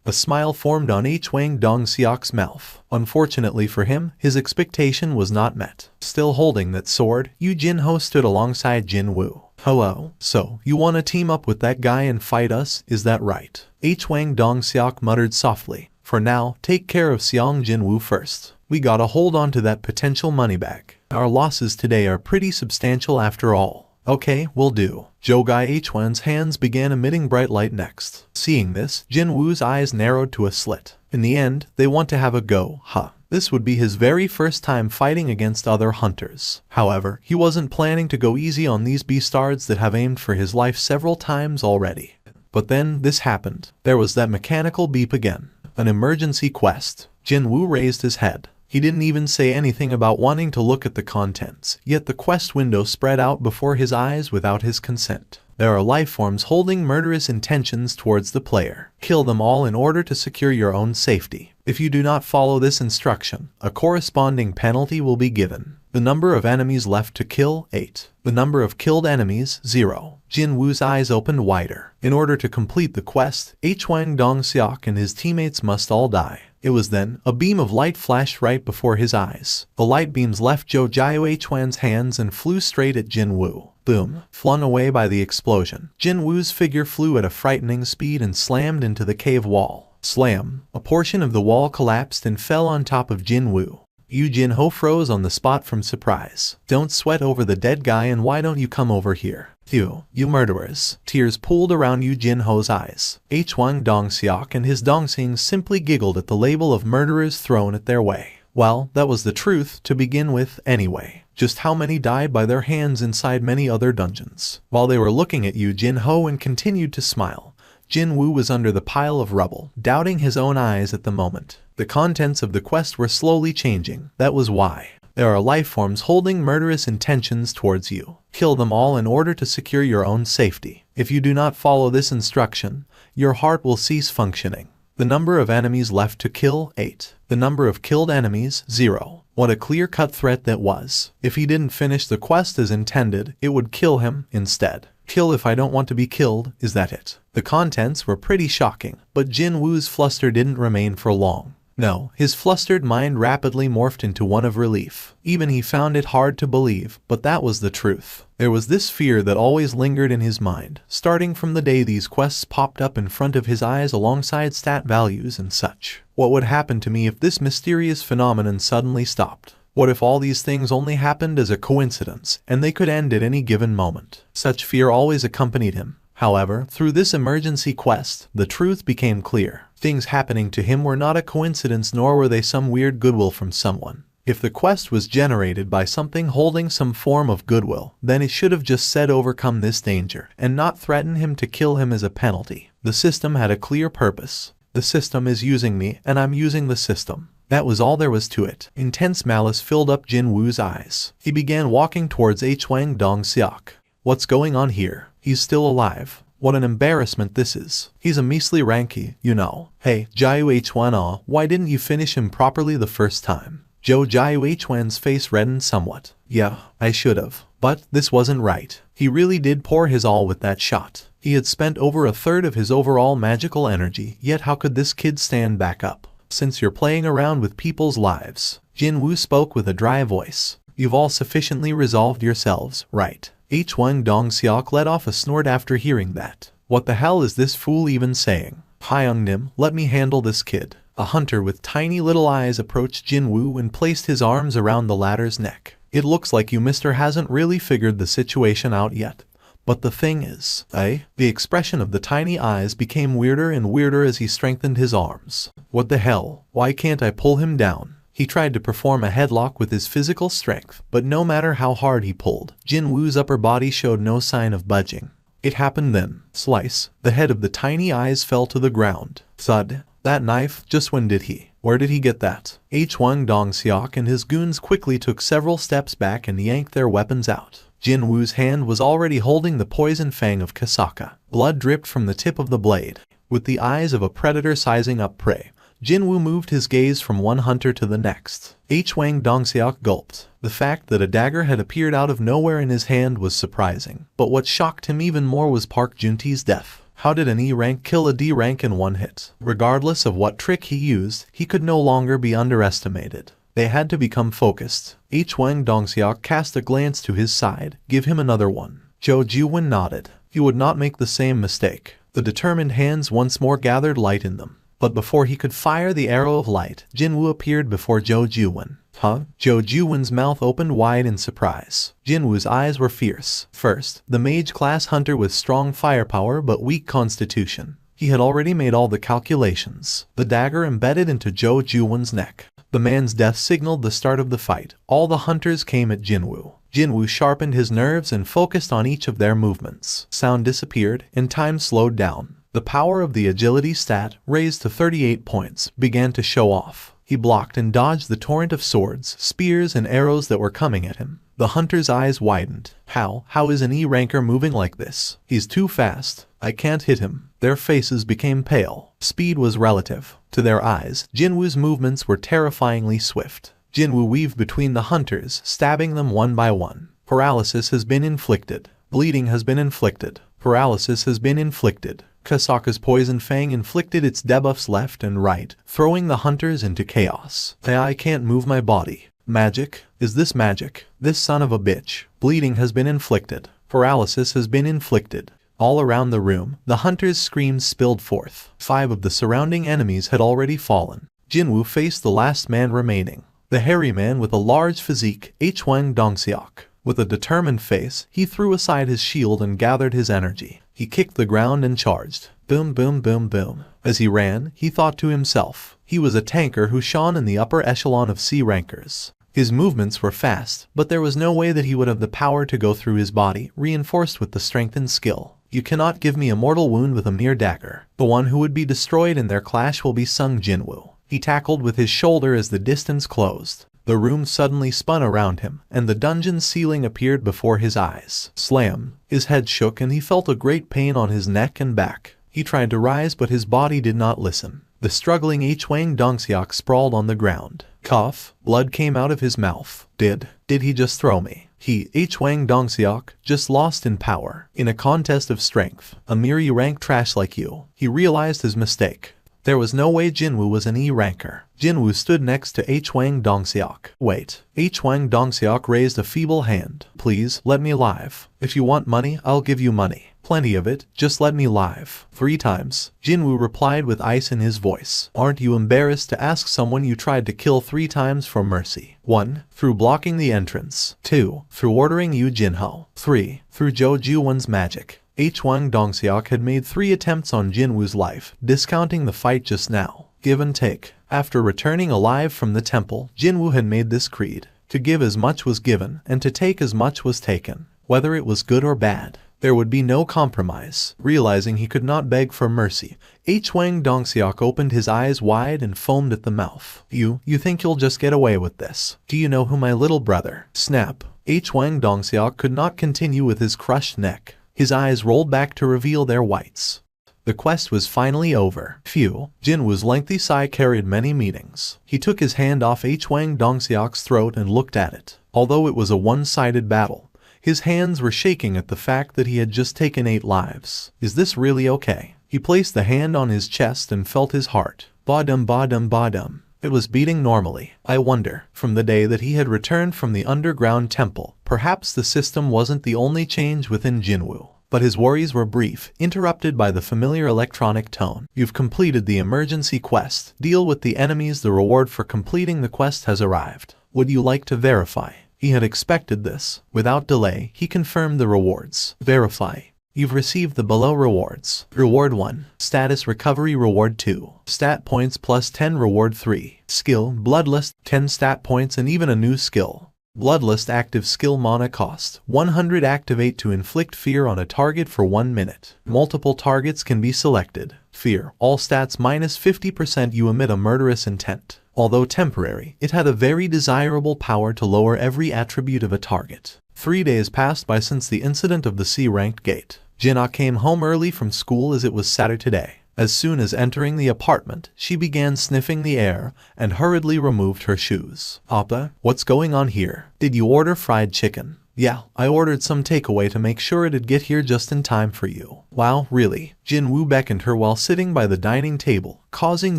A: A smile formed on Huang Dongxiok's mouth. Unfortunately for him, his expectation was not met. Still holding that sword, Yu Jinho stood alongside Jinwu. Hello, so you want to team up with that guy and fight us, is that right? Huang Dongxiok muttered softly. For now, take care of Xiang Jinwu first. We gotta hold on to that potential money bag. Our losses today are pretty substantial after all. Okay, will do. Jogai Huan's hands began emitting bright light next. Seeing this, Jinwu's eyes narrowed to a slit. In the end, they want to have a go, This would be his very first time fighting against other hunters. However, he wasn't planning to go easy on these beastards that have aimed for his life several times already. But then, this happened. There was that mechanical beep again. An emergency quest. Jinwu raised his head. He didn't even say anything about wanting to look at the contents, yet the quest window spread out before his eyes without his consent. There are life forms holding murderous intentions towards the player. Kill them all in order to secure your own safety. If you do not follow this instruction, a corresponding penalty will be given. The number of enemies left to kill, 8. The number of killed enemies, 0. Jinwu's eyes opened wider. In order to complete the quest, Huang Dongxiok and his teammates must all die. It was then, a beam of light flashed right before his eyes. The light beams left Zhou Jiaohuan's hands and flew straight at Jinwu. Boom, flung away by the explosion. Jinwu's figure flew at a frightening speed and slammed into the cave wall. Slam! A portion of the wall collapsed and fell on top of Jinwu. Yu Jinho froze on the spot from surprise. Don't sweat over the dead guy, and why don't you come over here? You murderers. Tears pooled around Yu Jinho's eyes. Huang Dongxiok and his Dongxing simply giggled at the label of murderers thrown at their way. Well, that was the truth to begin with anyway. Just how many died by their hands inside many other dungeons? While they were looking at Yu Jinho and continued to smile, Jinwu was under the pile of rubble, doubting his own eyes at the moment. The contents of the quest were slowly changing. That was why. There are life forms holding murderous intentions towards you. Kill them all in order to secure your own safety. If you do not follow this instruction, your heart will cease functioning. The number of enemies left to kill, 8. The number of killed enemies, 0. What a clear-cut threat that was. If he didn't finish the quest as intended, it would kill him instead. Kill if I don't want to be killed, is that it? The contents were pretty shocking, but Jinwu's fluster didn't remain for long. No, his flustered mind rapidly morphed into one of relief. Even he found it hard to believe, but that was the truth. There was this fear that always lingered in his mind, starting from the day these quests popped up in front of his eyes alongside stat values and such. What would happen to me if this mysterious phenomenon suddenly stopped? What if all these things only happened as a coincidence, and they could end at any given moment? Such fear always accompanied him. However, through this emergency quest, the truth became clear. Things happening to him were not a coincidence, nor were they some weird goodwill from someone. If the quest was generated by something holding some form of goodwill, then it should have just said overcome this danger, and not threaten him to kill him as a penalty. The system had a clear purpose. The system is using me, and I'm using the system. That was all there was to it. Intense malice filled up Jinwu's eyes. He began walking towards Huang Dongxiok. What's going on here? He's still alive. What an embarrassment this is. He's a measly rankie, you know. Hey, Jiaohuan, why didn't you finish him properly the first time? Zhou Jiaohuan's face reddened somewhat. Yeah, I should've. But this wasn't right. He really did pour his all with that shot. He had spent over a third of his overall magical energy, yet how could this kid stand back up? Since you're playing around with people's lives, Jinwu spoke with a dry voice. You've all sufficiently resolved yourselves, right? Huang Dongxiok let off a snort after hearing that. What the hell is this fool even saying? Hyungnim, let me handle this kid. A hunter with tiny little eyes approached Jinwu and placed his arms around the latter's neck. It looks like you mister hasn't really figured the situation out yet. But the thing is, The expression of the tiny eyes became weirder and weirder as he strengthened his arms. What the hell? Why can't I pull him down? He tried to perform a headlock with his physical strength, but no matter how hard he pulled, Jinwu's upper body showed no sign of budging. It happened then. Slice. The head of the tiny eyes fell to the ground. Thud. That knife, just when did he? Where did he get that? H1 Dong-seok and his goons quickly took several steps back and yanked their weapons out. Jinwoo's hand was already holding the poison fang of Kasaka. Blood dripped from the tip of the blade. With the eyes of a predator sizing up prey, Jinwoo moved his gaze from one hunter to the next. H1 Dong-seok gulped. The fact that a dagger had appeared out of nowhere in his hand was surprising, but what shocked him even more was Park Juntae's death. How did an E rank kill a D rank in one hit? Regardless of what trick he used, he could no longer be underestimated. They had to become focused. H1 Dong-seok cast a glance to his side. Give him another one. Jo Ju-won nodded. He would not make the same mistake. The determined hands once more gathered light in them. But before he could fire the arrow of light, Jinwoo appeared before Jo Ju-won. Huh? Jo Ju-won's mouth opened wide in surprise. Jinwoo's eyes were fierce. First, the mage-class hunter with strong firepower but weak constitution. He had already made all the calculations. The dagger embedded into Jo Ju-won's neck. The man's death signaled the start of the fight. All the hunters came at Jinwoo. Jinwoo sharpened his nerves and focused on each of their movements. Sound disappeared, and time slowed down. The power of the agility stat, raised to 38 points, began to show off. He blocked and dodged the torrent of swords, spears, and arrows that were coming at him. The hunter's eyes widened. How is an E-ranker moving like this? He's too fast. I can't hit him. Their faces became pale. Speed was relative. To their eyes, Jinwoo's movements were terrifyingly swift. Jinwoo weaved between the hunters, stabbing them one by one. Paralysis has been inflicted. Bleeding has been inflicted. Paralysis has been inflicted. Kasaka's poison fang inflicted its debuffs left and right, throwing the hunters into chaos. I can't move my body. Magic? Is this magic? This son of a bitch. Bleeding has been inflicted. Paralysis has been inflicted. All around the room, the hunters' screams spilled forth. 5 of the surrounding enemies had already fallen. Jinwoo faced the last man remaining. The hairy man with a large physique, H1 Dong-seok. With a determined face, he threw aside his shield and gathered his energy. He kicked the ground and charged. Boom, boom, boom, boom. As he ran, he thought to himself. He was a tanker who shone in the upper echelon of C-rankers. His movements were fast, but there was no way that he would have the power to go through his body, reinforced with the strength and skill. You cannot give me a mortal wound with a mere dagger. The one who would be destroyed in their clash will be Sung Jinwoo. He tackled with his shoulder as the distance closed. The room suddenly spun around him, and the dungeon ceiling appeared before his eyes. Slam! His head shook and he felt a great pain on his neck and back. He tried to rise but his body did not listen. The struggling H1 Dong-seok sprawled on the ground. Cough. Blood came out of his mouth. Did he just throw me? He, H1 Dong-seok, just lost in power. In a contest of strength. A mere E-rank trash like you. He realized his mistake. There was no way Jinwoo was an E-ranker. Jinwoo stood next to H1 Dong-seok. Wait. H1 Dong-seok raised a feeble hand. Please, let me live. If you want money, I'll give you money. Plenty of it, just let me live. 3 times. Jinwoo replied with ice in his voice. Aren't you embarrassed to ask someone you tried to kill 3 times for mercy? 1. Through blocking the entrance. 2. Through ordering Yu Jinho. 3. Through Jo Ju-won's magic. H1 Dong-seok had made 3 attempts on Jinwoo's life, discounting the fight just now. Give and take. After returning alive from the temple, Jinwoo had made this creed. To give as much was given, and to take as much was taken. Whether it was good or bad, there would be no compromise. Realizing he could not beg for mercy, H1 Dong-seok opened his eyes wide and foamed at the mouth. You think you'll just get away with this? Do you know who my little brother? Snap. H1 Dong-seok could not continue with his crushed neck. His eyes rolled back to reveal their whites. The quest was finally over. Phew. Jinwoo's lengthy sigh carried many meanings. He took his hand off H1 Dong-seok's throat and looked at it. Although it was a one-sided battle, his hands were shaking at the fact that he had just taken 8 lives. Is this really okay? He placed the hand on his chest and felt his heart. Ba-dum ba-dum ba-dum. It was beating normally. I wonder, from the day that he had returned from the underground temple, perhaps the system wasn't the only change within Jinwoo. But his worries were brief, interrupted by the familiar electronic tone. You've completed the emergency quest. Deal with the enemies. The reward for completing the quest has arrived. Would you like to verify? He had expected this. Without delay, he confirmed the rewards. Verify. You've received the below rewards. Reward 1. Status Recovery. Reward 2. Stat points plus 10. Reward 3. Skill Bloodlust 10 stat points and even a new skill. Bloodlust active skill mana cost 100 activate to inflict fear on a target for 1 minute. Multiple targets can be selected. Fear, all stats minus 50%. You emit a murderous intent. Although temporary, it had a very desirable power to lower every attribute of a target. 3 days passed by since the incident of the C-ranked gate. Jinna came home early from school as it was Saturday. As soon as entering the apartment, she began sniffing the air and hurriedly removed her shoes. Appa, what's going on here? Did you order fried chicken? Yeah, I ordered some takeaway to make sure it'd get here just in time for you. Wow, really? Jin-woo beckoned her while sitting by the dining table, causing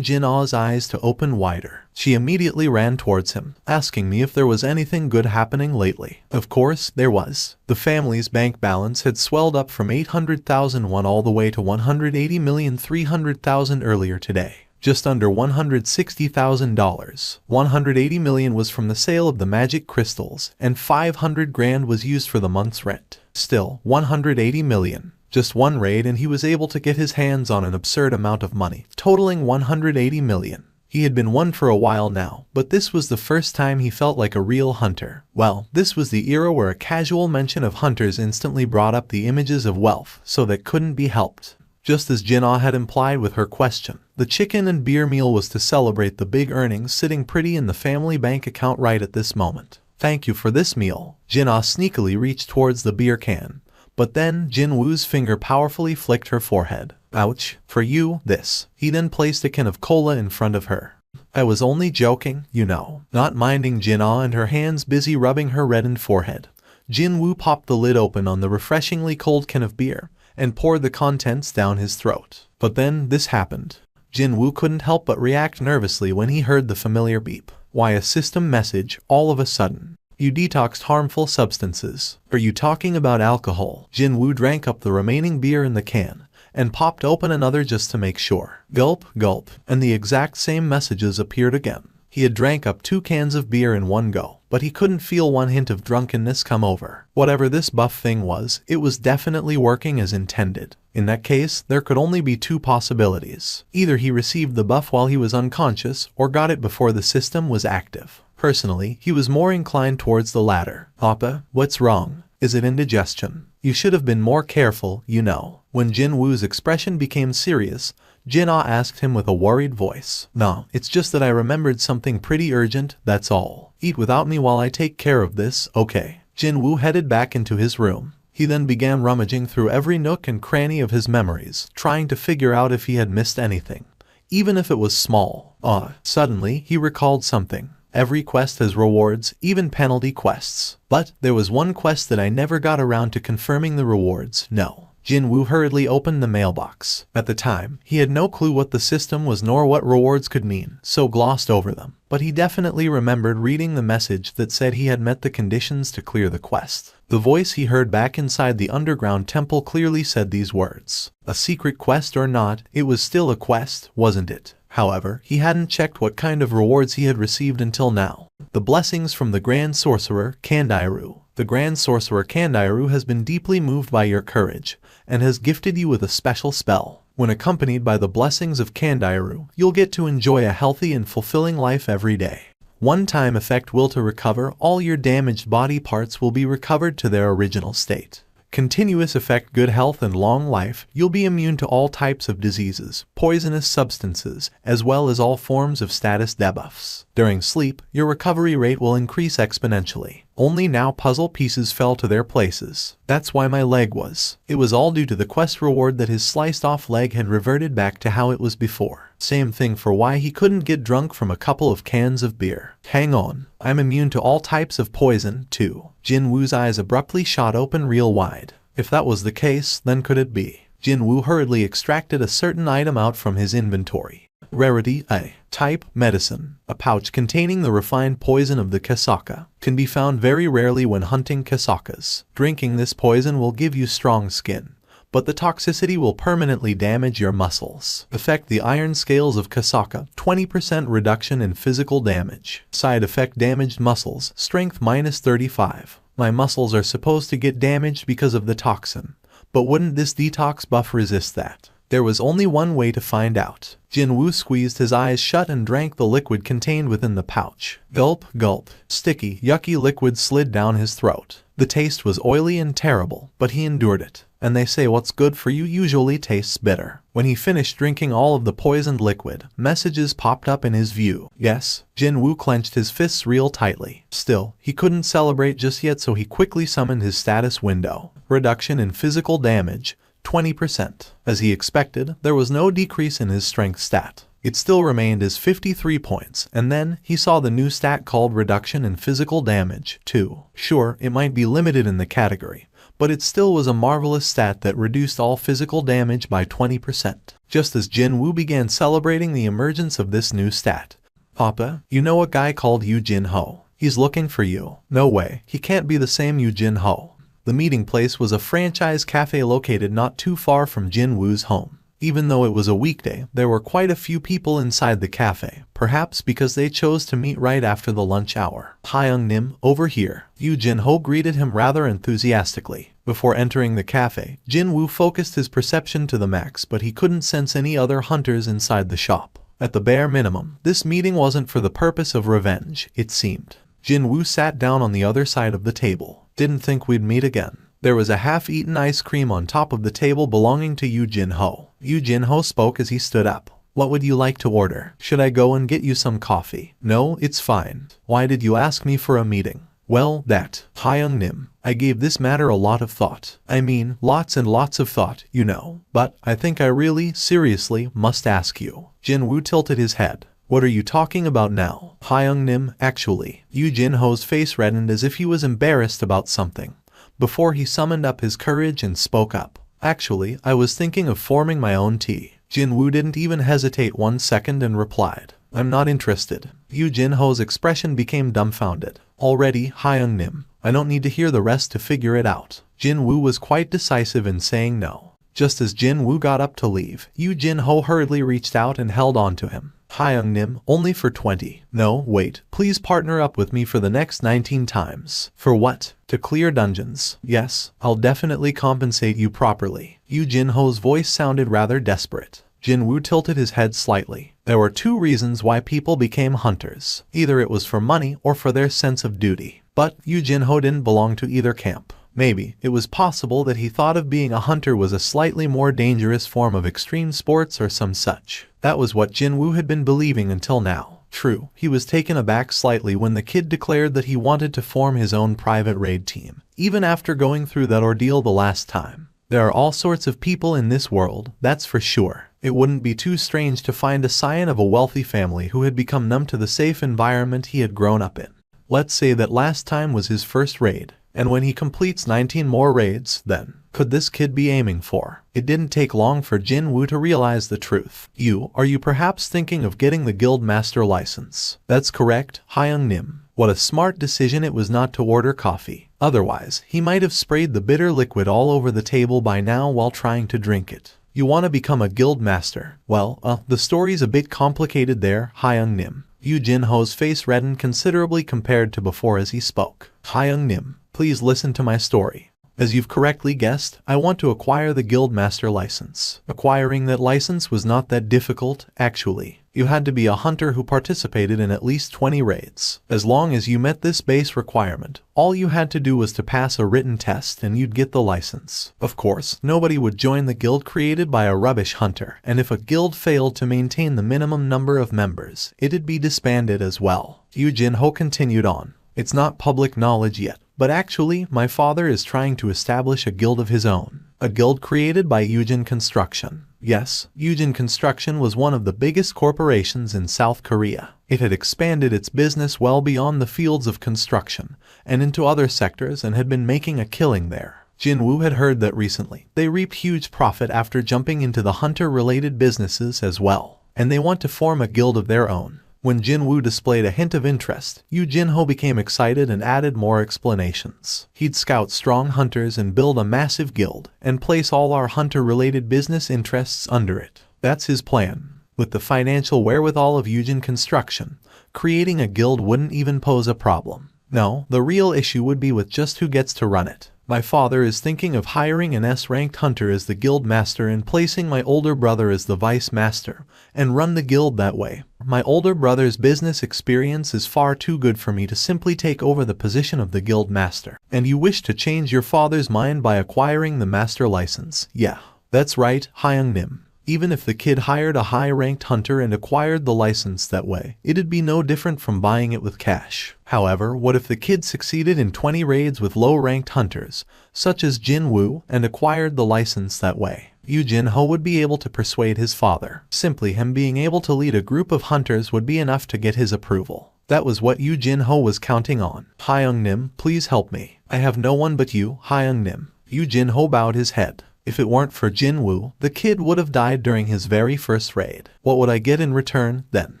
A: Jin-ah's eyes to open wider. She immediately ran towards him, asking me if there was anything good happening lately. Of course, there was. The family's bank balance had swelled up from 800,000 won all the way to 180,300,000 earlier today. Just under $160,000. 180 million was from the sale of the magic crystals, and 500 grand was used for the month's rent. Still, 180 million. Just one raid and he was able to get his hands on an absurd amount of money, totaling 180 million. He had been one for a while now, but this was the first time he felt like a real hunter. Well, this was the era where a casual mention of hunters instantly brought up the images of wealth, so that couldn't be helped. Just as Jin-ah had implied with her question, the chicken and beer meal was to celebrate the big earnings sitting pretty in the family bank account right at this moment. Thank you for this meal. Jin-ah sneakily reached towards the beer can, but then Jin-woo's finger powerfully flicked her forehead. Ouch, for you, this. He then placed a can of cola in front of her. I was only joking, you know. Not minding Jin-ah and her hands busy rubbing her reddened forehead, Jin-woo popped the lid open on the refreshingly cold can of beer and poured the contents down his throat. But then this happened. Jin-woo couldn't help but react nervously when he heard the familiar beep. Why, a system message, all of a sudden. You detoxed harmful substances. Are you talking about alcohol? Jin-woo drank up the remaining beer in the can and popped open another just to make sure. Gulp, gulp, and the exact same messages appeared again. He had drank up 2 cans of beer in one go, but he couldn't feel one hint of drunkenness come over. Whatever this buff thing was, it was definitely working as intended. In that case, there could only be 2 possibilities. Either he received the buff while he was unconscious, or got it before the system was active. Personally, he was more inclined towards the latter. Appa, what's wrong? Is it indigestion? You should have been more careful, you know. When Jin-woo's expression became serious, Jin-ah asked him with a worried voice. No, it's just that I remembered something pretty urgent, that's all. Eat without me while I take care of this, okay? Jin-woo headed back into his room. He then began rummaging through every nook and cranny of his memories, trying to figure out if he had missed anything, even if it was small. Suddenly, he recalled something. Every quest has rewards, even penalty quests. But there was one quest that I never got around to confirming the rewards, no. Jin-woo hurriedly opened the mailbox. At the time, he had no clue what the system was nor what rewards could mean, so glossed over them. But he definitely remembered reading the message that said he had met the conditions to clear the quest. The voice he heard back inside the underground temple clearly said these words. A secret quest or not, it was still a quest, wasn't it? However, he hadn't checked what kind of rewards he had received until now. The blessings from the Grand Sorcerer, Kandairu. The Grand Sorcerer Kandairu has been deeply moved by your courage, and has gifted you with a special spell. When accompanied by the blessings of Kandairu, you'll get to enjoy a healthy and fulfilling life every day. One-time effect will to recover all your damaged body parts will be recovered to their original state. Continuous effect good health and long life, you'll be immune to all types of diseases, poisonous substances, as well as all forms of status debuffs. During sleep, your recovery rate will increase exponentially. Only now puzzle pieces fell to their places. That's why my leg was. It was all due to the quest reward that his sliced off leg had reverted back to how it was before. Same thing for why he couldn't get drunk from a couple of cans of beer. Hang on, I'm immune to all types of poison, too. Jin-woo's eyes abruptly shot open real wide. If that was the case, then could it be? Jin-woo hurriedly extracted a certain item out from his inventory. Rarity A. Type, medicine. A pouch containing the refined poison of the Kasaka. Can be found very rarely when hunting Kasakas. Drinking this poison will give you strong skin, but the toxicity will permanently damage your muscles. Effect the iron scales of Kasaka, 20% reduction in physical damage. Side effect damaged muscles, strength minus 35. My muscles are supposed to get damaged because of the toxin, but wouldn't this detox buff resist that? There was only one way to find out. Jinwoo squeezed his eyes shut and drank the liquid contained within the pouch. Gulp, gulp. Sticky, yucky liquid slid down his throat. The taste was oily and terrible, but he endured it. And they say what's good for you usually tastes bitter. When he finished drinking all of the poisoned liquid, messages popped up in his view. Yes, Jinwoo clenched his fists real tightly. Still, he couldn't celebrate just yet, so he quickly summoned his status window. Reduction in physical damage, 20%. As he expected, there was no decrease in his strength stat. It still remained as 53 points, and then he saw the new stat called reduction in physical damage, 2. Sure, it might be limited in the category, but it still was a marvelous stat that reduced all physical damage by 20%. Just as Jinwoo began celebrating the emergence of this new stat. Papa, you know a guy called Yu Jin-ho. He's looking for you. No way, he can't be the same Yu Jin-ho. The meeting place was a franchise cafe located not too far from Jinwoo's home. Even though it was a weekday, there were quite a few people inside the cafe, perhaps because they chose to meet right after the lunch hour. Hyung-nim, over here. Yu Jin-ho greeted him rather enthusiastically. Before entering the cafe, Jinwoo focused his perception to the max, but he couldn't sense any other hunters inside the shop. At the bare minimum, this meeting wasn't for the purpose of revenge, it seemed. Jinwoo sat down on the other side of the table. Didn't think we'd meet again. There was a half-eaten ice cream on top of the table belonging to Yu Jin-ho. Yu Jin-ho spoke as he stood up. What would you like to order? Should I go and get you some coffee? No, it's fine. Why did you ask me for a meeting? Well, that. Hyung-nim, I gave this matter a lot of thought. I mean, lots and lots of thought, you know. But I think I really, seriously, must ask you. Jinwoo tilted his head. What are you talking about now? Hyung-nim, actually. Yu Jin-ho's face reddened as if he was embarrassed about something. Before he summoned up his courage and spoke up. Actually, I was thinking of forming my own tea. Jinwoo didn't even hesitate 1 second and replied, I'm not interested. Yu Jin-ho's expression became dumbfounded. Already, Hyung-nim, I don't need to hear the rest to figure it out. Jinwoo was quite decisive in saying no. Just as Jinwoo got up to leave, Yu Jin-ho hurriedly reached out and held on to him. Hyung-nim, only for 20. No, wait, please partner up with me for the next 19 times. For what? To clear dungeons. Yes, I'll definitely compensate you properly. Yu Jin-ho's voice sounded rather desperate. Jinwoo tilted his head slightly. There were 2 reasons why people became hunters. Either it was for money or for their sense of duty. But Yu Jin-ho didn't belong to either camp. Maybe it was possible that he thought of being a hunter was a slightly more dangerous form of extreme sports or some such. That was what Jinwoo had been believing until now. True, he was taken aback slightly when the kid declared that he wanted to form his own private raid team, even after going through that ordeal the last time. There are all sorts of people in this world, that's for sure. It wouldn't be too strange to find a scion of a wealthy family who had become numb to the safe environment he had grown up in. Let's say that last time was his first raid. And when he completes 19 more raids, then, could this kid be aiming for? It didn't take long for Jinwoo to realize the truth. Are you perhaps thinking of getting the guild master license? That's correct, Hyung-nim. What a smart decision it was not to order coffee. Otherwise, he might have sprayed the bitter liquid all over the table by now while trying to drink it. You want to become a guild master? Well, the story's a bit complicated there, Hyung-nim. Yu Jin-ho's face reddened considerably compared to before as he spoke. Hyung-nim, please listen to my story. As you've correctly guessed, I want to acquire the Guildmaster license. Acquiring that license was not that difficult, actually. You had to be a hunter who participated in at least 20 raids. As long as you met this base requirement, all you had to do was to pass a written test and you'd get the license. Of course, nobody would join the guild created by a rubbish hunter, and if a guild failed to maintain the minimum number of members, it'd be disbanded as well. Yu Jin-ho continued on. It's not public knowledge yet, but actually, my father is trying to establish a guild of his own. A guild created by Yujin Construction. Yes, Yujin Construction was one of the biggest corporations in South Korea. It had expanded its business well beyond the fields of construction and into other sectors and had been making a killing there. Jinwoo had heard that recently they reap huge profit after jumping into the hunter-related businesses as well, and they want to form a guild of their own. When Jinwoo displayed a hint of interest, Yu Jin-ho became excited and added more explanations. He'd scout strong hunters and build a massive guild, and place all our hunter-related business interests under it. That's his plan. With the financial wherewithal of Yujin Construction, creating a guild wouldn't even pose a problem. No, the real issue would be with just who gets to run it. My father is thinking of hiring an S-ranked hunter as the guild master and placing my older brother as the vice master, and run the guild that way. My older brother's business experience is far too good for me to simply take over the position of the guild master. And you wish to change your father's mind by acquiring the master license? Yeah, that's right, Hyung-nim. Even if the kid hired a high-ranked hunter and acquired the license that way, it'd be no different from buying it with cash. However, what if the kid succeeded in 20 raids with low-ranked hunters, such as Jin Woo, and acquired the license that way? Yu Jin-ho would be able to persuade his father. Simply him being able to lead a group of hunters would be enough to get his approval. That was what Yu Jin-ho was counting on. Hyung-nim, please help me. I have no one but you, Hyung-nim. Yu Jin-ho bowed his head. If it weren't for Jin Woo, the kid would have died during his very first raid. What would I get in return, then?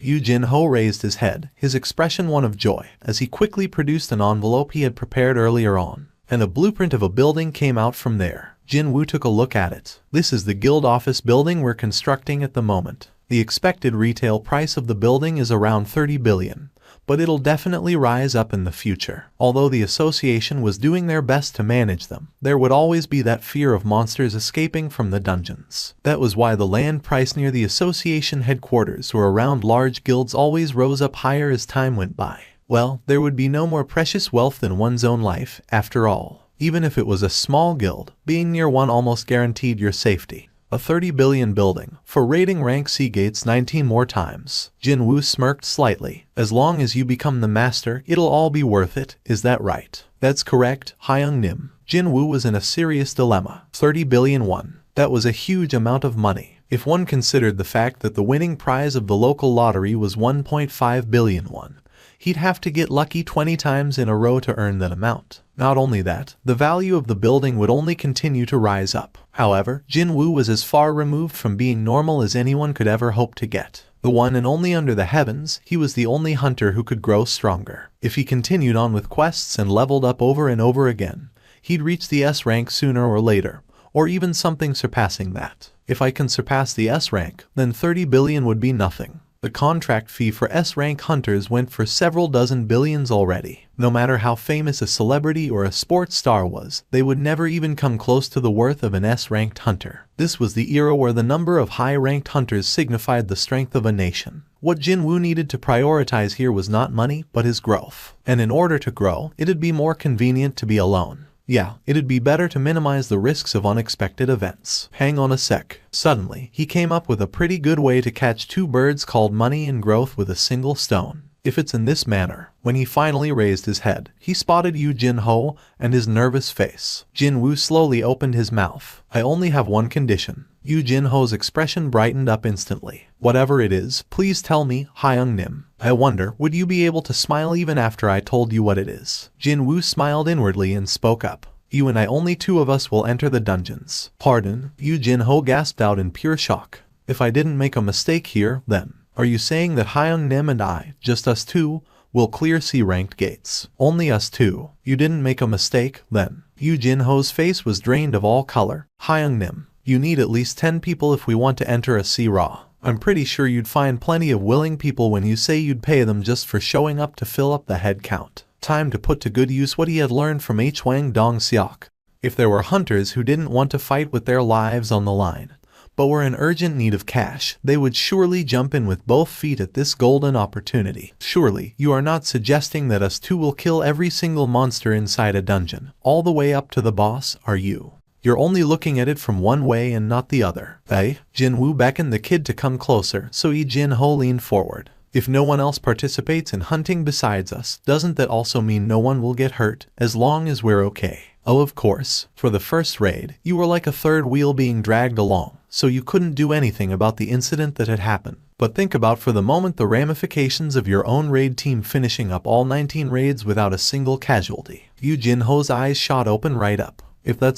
A: Yu Jin-ho raised his head, his expression one of joy, as he quickly produced an envelope he had prepared earlier on. And a blueprint of a building came out from there. Jin Woo took a look at it. This is the guild office building we're constructing at the moment. The expected retail price of the building is around 30 billion. But it'll definitely rise up in the future. Although the association was doing their best to manage them, there would always be that fear of monsters escaping from the dungeons. That was why the land price near the association headquarters or around large guilds always rose up higher as time went by. Well, there would be no more precious wealth than one's own life, after all. Even if it was a small guild, being near one almost guaranteed your safety. A 30 billion building, for raiding rank C gates 19 more times. Jin Woo smirked slightly. As long as you become the master, it'll all be worth it, is that right? That's correct, Hyung-nim. Jin Woo was in a serious dilemma. 30 billion won. That was a huge amount of money. If one considered the fact that the winning prize of the local lottery was 1.5 billion won, he'd have to get lucky 20 times in a row to earn that amount. Not only that, the value of the building would only continue to rise up. However, Jin Woo was as far removed from being normal as anyone could ever hope to get. The one and only under the heavens, he was the only hunter who could grow stronger. If he continued on with quests and leveled up over and over again, he'd reach the S rank sooner or later, or even something surpassing that. If I can surpass the S rank, then 30 billion would be nothing. The contract fee for S-rank hunters went for several dozen billions already. No matter how famous a celebrity or a sports star was, they would never even come close to the worth of an S-ranked hunter. This was the era where the number of high-ranked hunters signified the strength of a nation. What Jin Woo needed to prioritize here was not money, but his growth. And in order to grow, it'd be more convenient to be alone. Yeah, it'd be better to minimize the risks of unexpected events. Hang on a sec. Suddenly, he came up with a pretty good way to catch two birds called money and growth with a single stone. If it's in this manner. When he finally raised his head, he spotted Yu Jin-ho and his nervous face. Jin Woo slowly opened his mouth. I only have one condition. Yu Jin-ho's expression brightened up instantly. Whatever it is, please tell me, Hyung-nim. I wonder, would you be able to smile even after I told you what it is? Jin Woo smiled inwardly and spoke up. You and I, only two of us will enter the dungeons. Pardon? Yu Jin-ho gasped out in pure shock. If I didn't make a mistake here, then, are you saying that Hyung-nim and I, just us two, will clear C-ranked gates? Only us two. You didn't make a mistake, then. Yu Jin-ho's face was drained of all color. Hyung-nim, you need at least 10 people if we want to enter a C-raw. I'm pretty sure you'd find plenty of willing people when you say you'd pay them just for showing up to fill up the head count. Time to put to good use what he had learned from Hwang Dong-seok. If there were hunters who didn't want to fight with their lives on the line, but were in urgent need of cash, they would surely jump in with both feet at this golden opportunity. Surely, you are not suggesting that us two will kill every single monster inside a dungeon, all the way up to the boss, are you? You're only looking at it from one way and not the other. Eh? Jin Woo beckoned the kid to come closer, so Yu Jin-ho leaned forward. If no one else participates in hunting besides us, doesn't that also mean no one will get hurt, as long as we're okay? Oh, of course. For the first raid, you were like a third wheel being dragged along, so you couldn't do anything about the incident that had happened. But think about for the moment the ramifications of your own raid team finishing up all 19 raids without a single casualty. Yu Jin-ho's eyes shot open right up. If that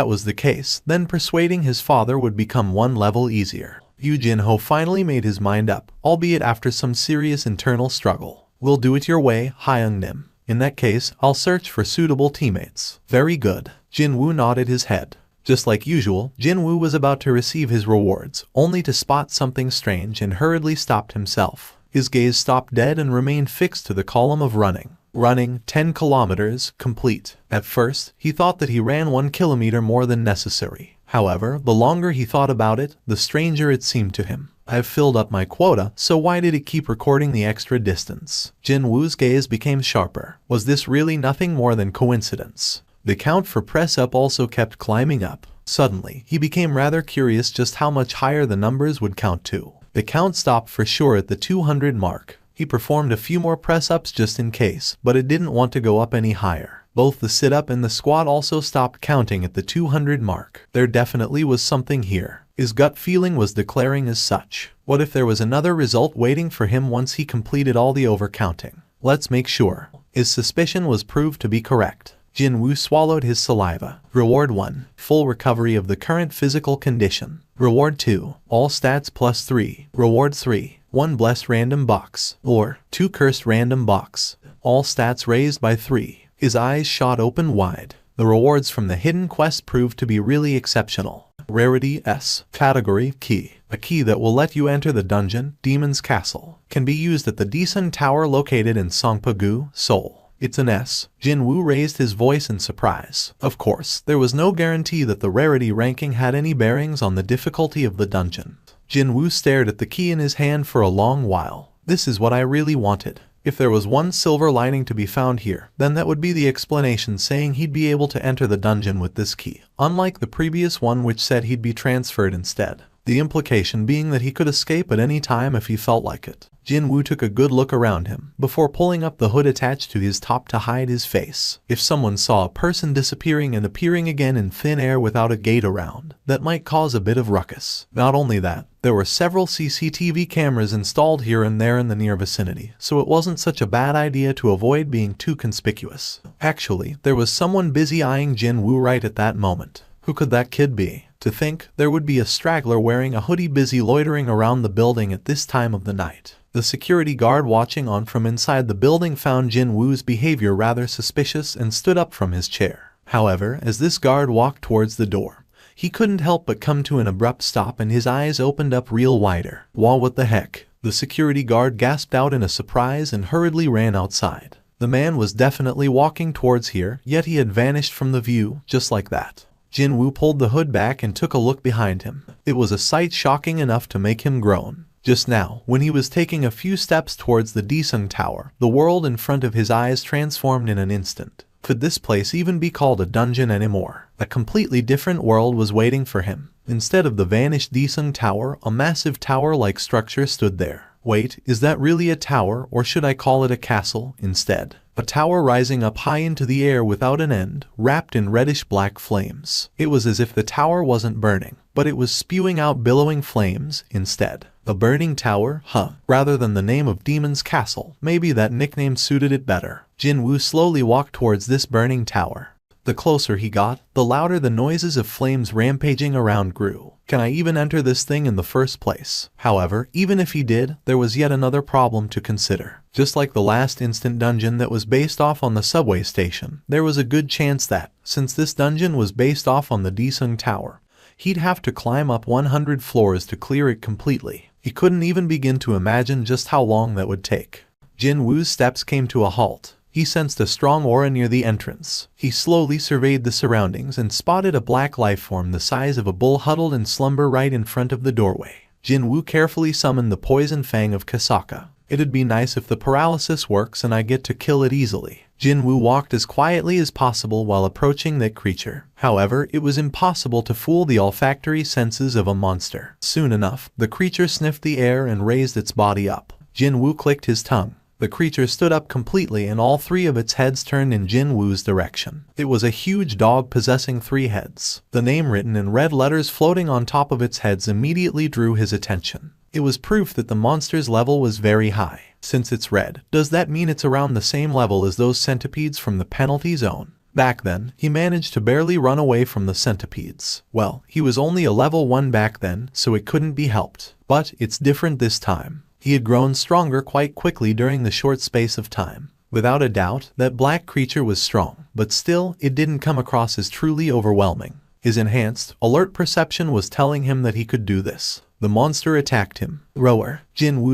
A: was the case, then persuading his father would become one level easier. Yu Jin-ho finally made his mind up, albeit after some serious internal struggle. We'll do it your way, Hyung-nim. In that case, I'll search for suitable teammates. Very good. Jin Woo nodded his head. Just like usual, Jin Woo was about to receive his rewards, only to spot something strange and hurriedly stopped himself. His gaze stopped dead and remained fixed to the column of running. running 10 kilometers, complete. At first, he thought that he ran 1 kilometer more than necessary. However, the longer he thought about it, the stranger it seemed to him. I've filled up my quota, so why did it keep recording the extra distance? Jin Woo's gaze became sharper. Was this really nothing more than coincidence? The count for press-up also kept climbing up. Suddenly, he became rather curious just how much higher the numbers would count to. The count stopped for sure at the 200 mark. He performed a few more press-ups just in case, but it didn't want to go up any higher. Both the sit-up and the squat also stopped counting at the 200 mark. There definitely was something here. His gut feeling was declaring as such. What if there was another result waiting for him once he completed all the overcounting? Let's make sure. His suspicion was proved to be correct. Jin Woo swallowed his saliva. Reward 1. Full recovery of the current physical condition. Reward 2. All stats plus 3. Reward 3. 1 blessed random box. Or 2 cursed random box. All stats raised by 3. His eyes shot open wide. The rewards from the hidden quest proved to be really exceptional. Rarity S. Category Key. A key that will let you enter the dungeon, Demon's Castle. Can be used at the Desun Tower located in Songpa-gu, Seoul. It's an S. Jin Woo raised his voice in surprise. Of course, there was no guarantee that the rarity ranking had any bearings on the difficulty of the dungeon. Jin Woo stared at the key in his hand for a long while. This is what I really wanted. If there was one silver lining to be found here, then that would be the explanation saying he'd be able to enter the dungeon with this key, unlike the previous one which said he'd be transferred instead. The implication being that he could escape at any time if he felt like it. Jin Woo took a good look around him, before pulling up the hood attached to his top to hide his face. If someone saw a person disappearing and appearing again in thin air without a gate around, that might cause a bit of ruckus. Not only that, there were several CCTV cameras installed here and there in the near vicinity, so it wasn't such a bad idea to avoid being too conspicuous. Actually, there was someone busy eyeing Jin Woo right at that moment. Who could that kid be? To think there would be a straggler wearing a hoodie busy loitering around the building at this time of the night. The security guard watching on from inside the building found Jin Woo's behavior rather suspicious and stood up from his chair. However, as this guard walked towards the door, he couldn't help but come to an abrupt stop and his eyes opened up real wider. "Wah, what the heck?" The security guard gasped out in a surprise and hurriedly ran outside. The man was definitely walking towards here, yet he had vanished from the view, just like that. Jin Woo pulled the hood back and took a look behind him. It was a sight shocking enough to make him groan. Just now, when he was taking a few steps towards the Desun Tower, the world in front of his eyes transformed in an instant. Could this place even be called a dungeon anymore? A completely different world was waiting for him. Instead of the vanished Desun Tower, a massive tower-like structure stood there. Wait, is that really a tower, or should I call it a castle instead? A tower rising up high into the air without an end, wrapped in reddish-black flames. It was as if the tower wasn't burning, but it was spewing out billowing flames instead. A burning tower? Huh. Rather than the name of Demon's Castle, maybe that nickname suited it better. Jin Woo slowly walked towards this burning tower. The closer he got, the louder the noises of flames rampaging around grew. Can I even enter this thing in the first place? However, even if he did, there was yet another problem to consider. Just like the last instant dungeon that was based off on the subway station, there was a good chance that, since this dungeon was based off on the Desun Tower, he'd have to climb up 100 floors to clear it completely. He couldn't even begin to imagine just how long that would take. Jin Woo's steps came to a halt. He sensed a strong aura near the entrance. He slowly surveyed the surroundings and spotted a black lifeform the size of a bull huddled in slumber right in front of the doorway. Jin Woo carefully summoned the poison fang of Kasaka. It'd be nice if the paralysis works and I get to kill it easily. Jin Woo walked as quietly as possible while approaching that creature. However, it was impossible to fool the olfactory senses of a monster. Soon enough, the creature sniffed the air and raised its body up. Jin Woo clicked his tongue. The creature stood up completely and all three of its heads turned in Jin Woo's direction. It was a huge dog possessing 3 heads. The name written in red letters floating on top of its heads immediately drew his attention. It was proof that the monster's level was very high. Since it's red, does that mean it's around the same level as those centipedes from the penalty zone? Back then, he managed to barely run away from the centipedes. Well, he was only a level 1 back then, so it couldn't be helped. But it's different this time. He had grown stronger quite quickly during the short space of time. Without a doubt, that black creature was strong, but still, it didn't come across as truly overwhelming. His enhanced, alert perception was telling him that he could do this. The monster attacked him. Roar. Jin Woo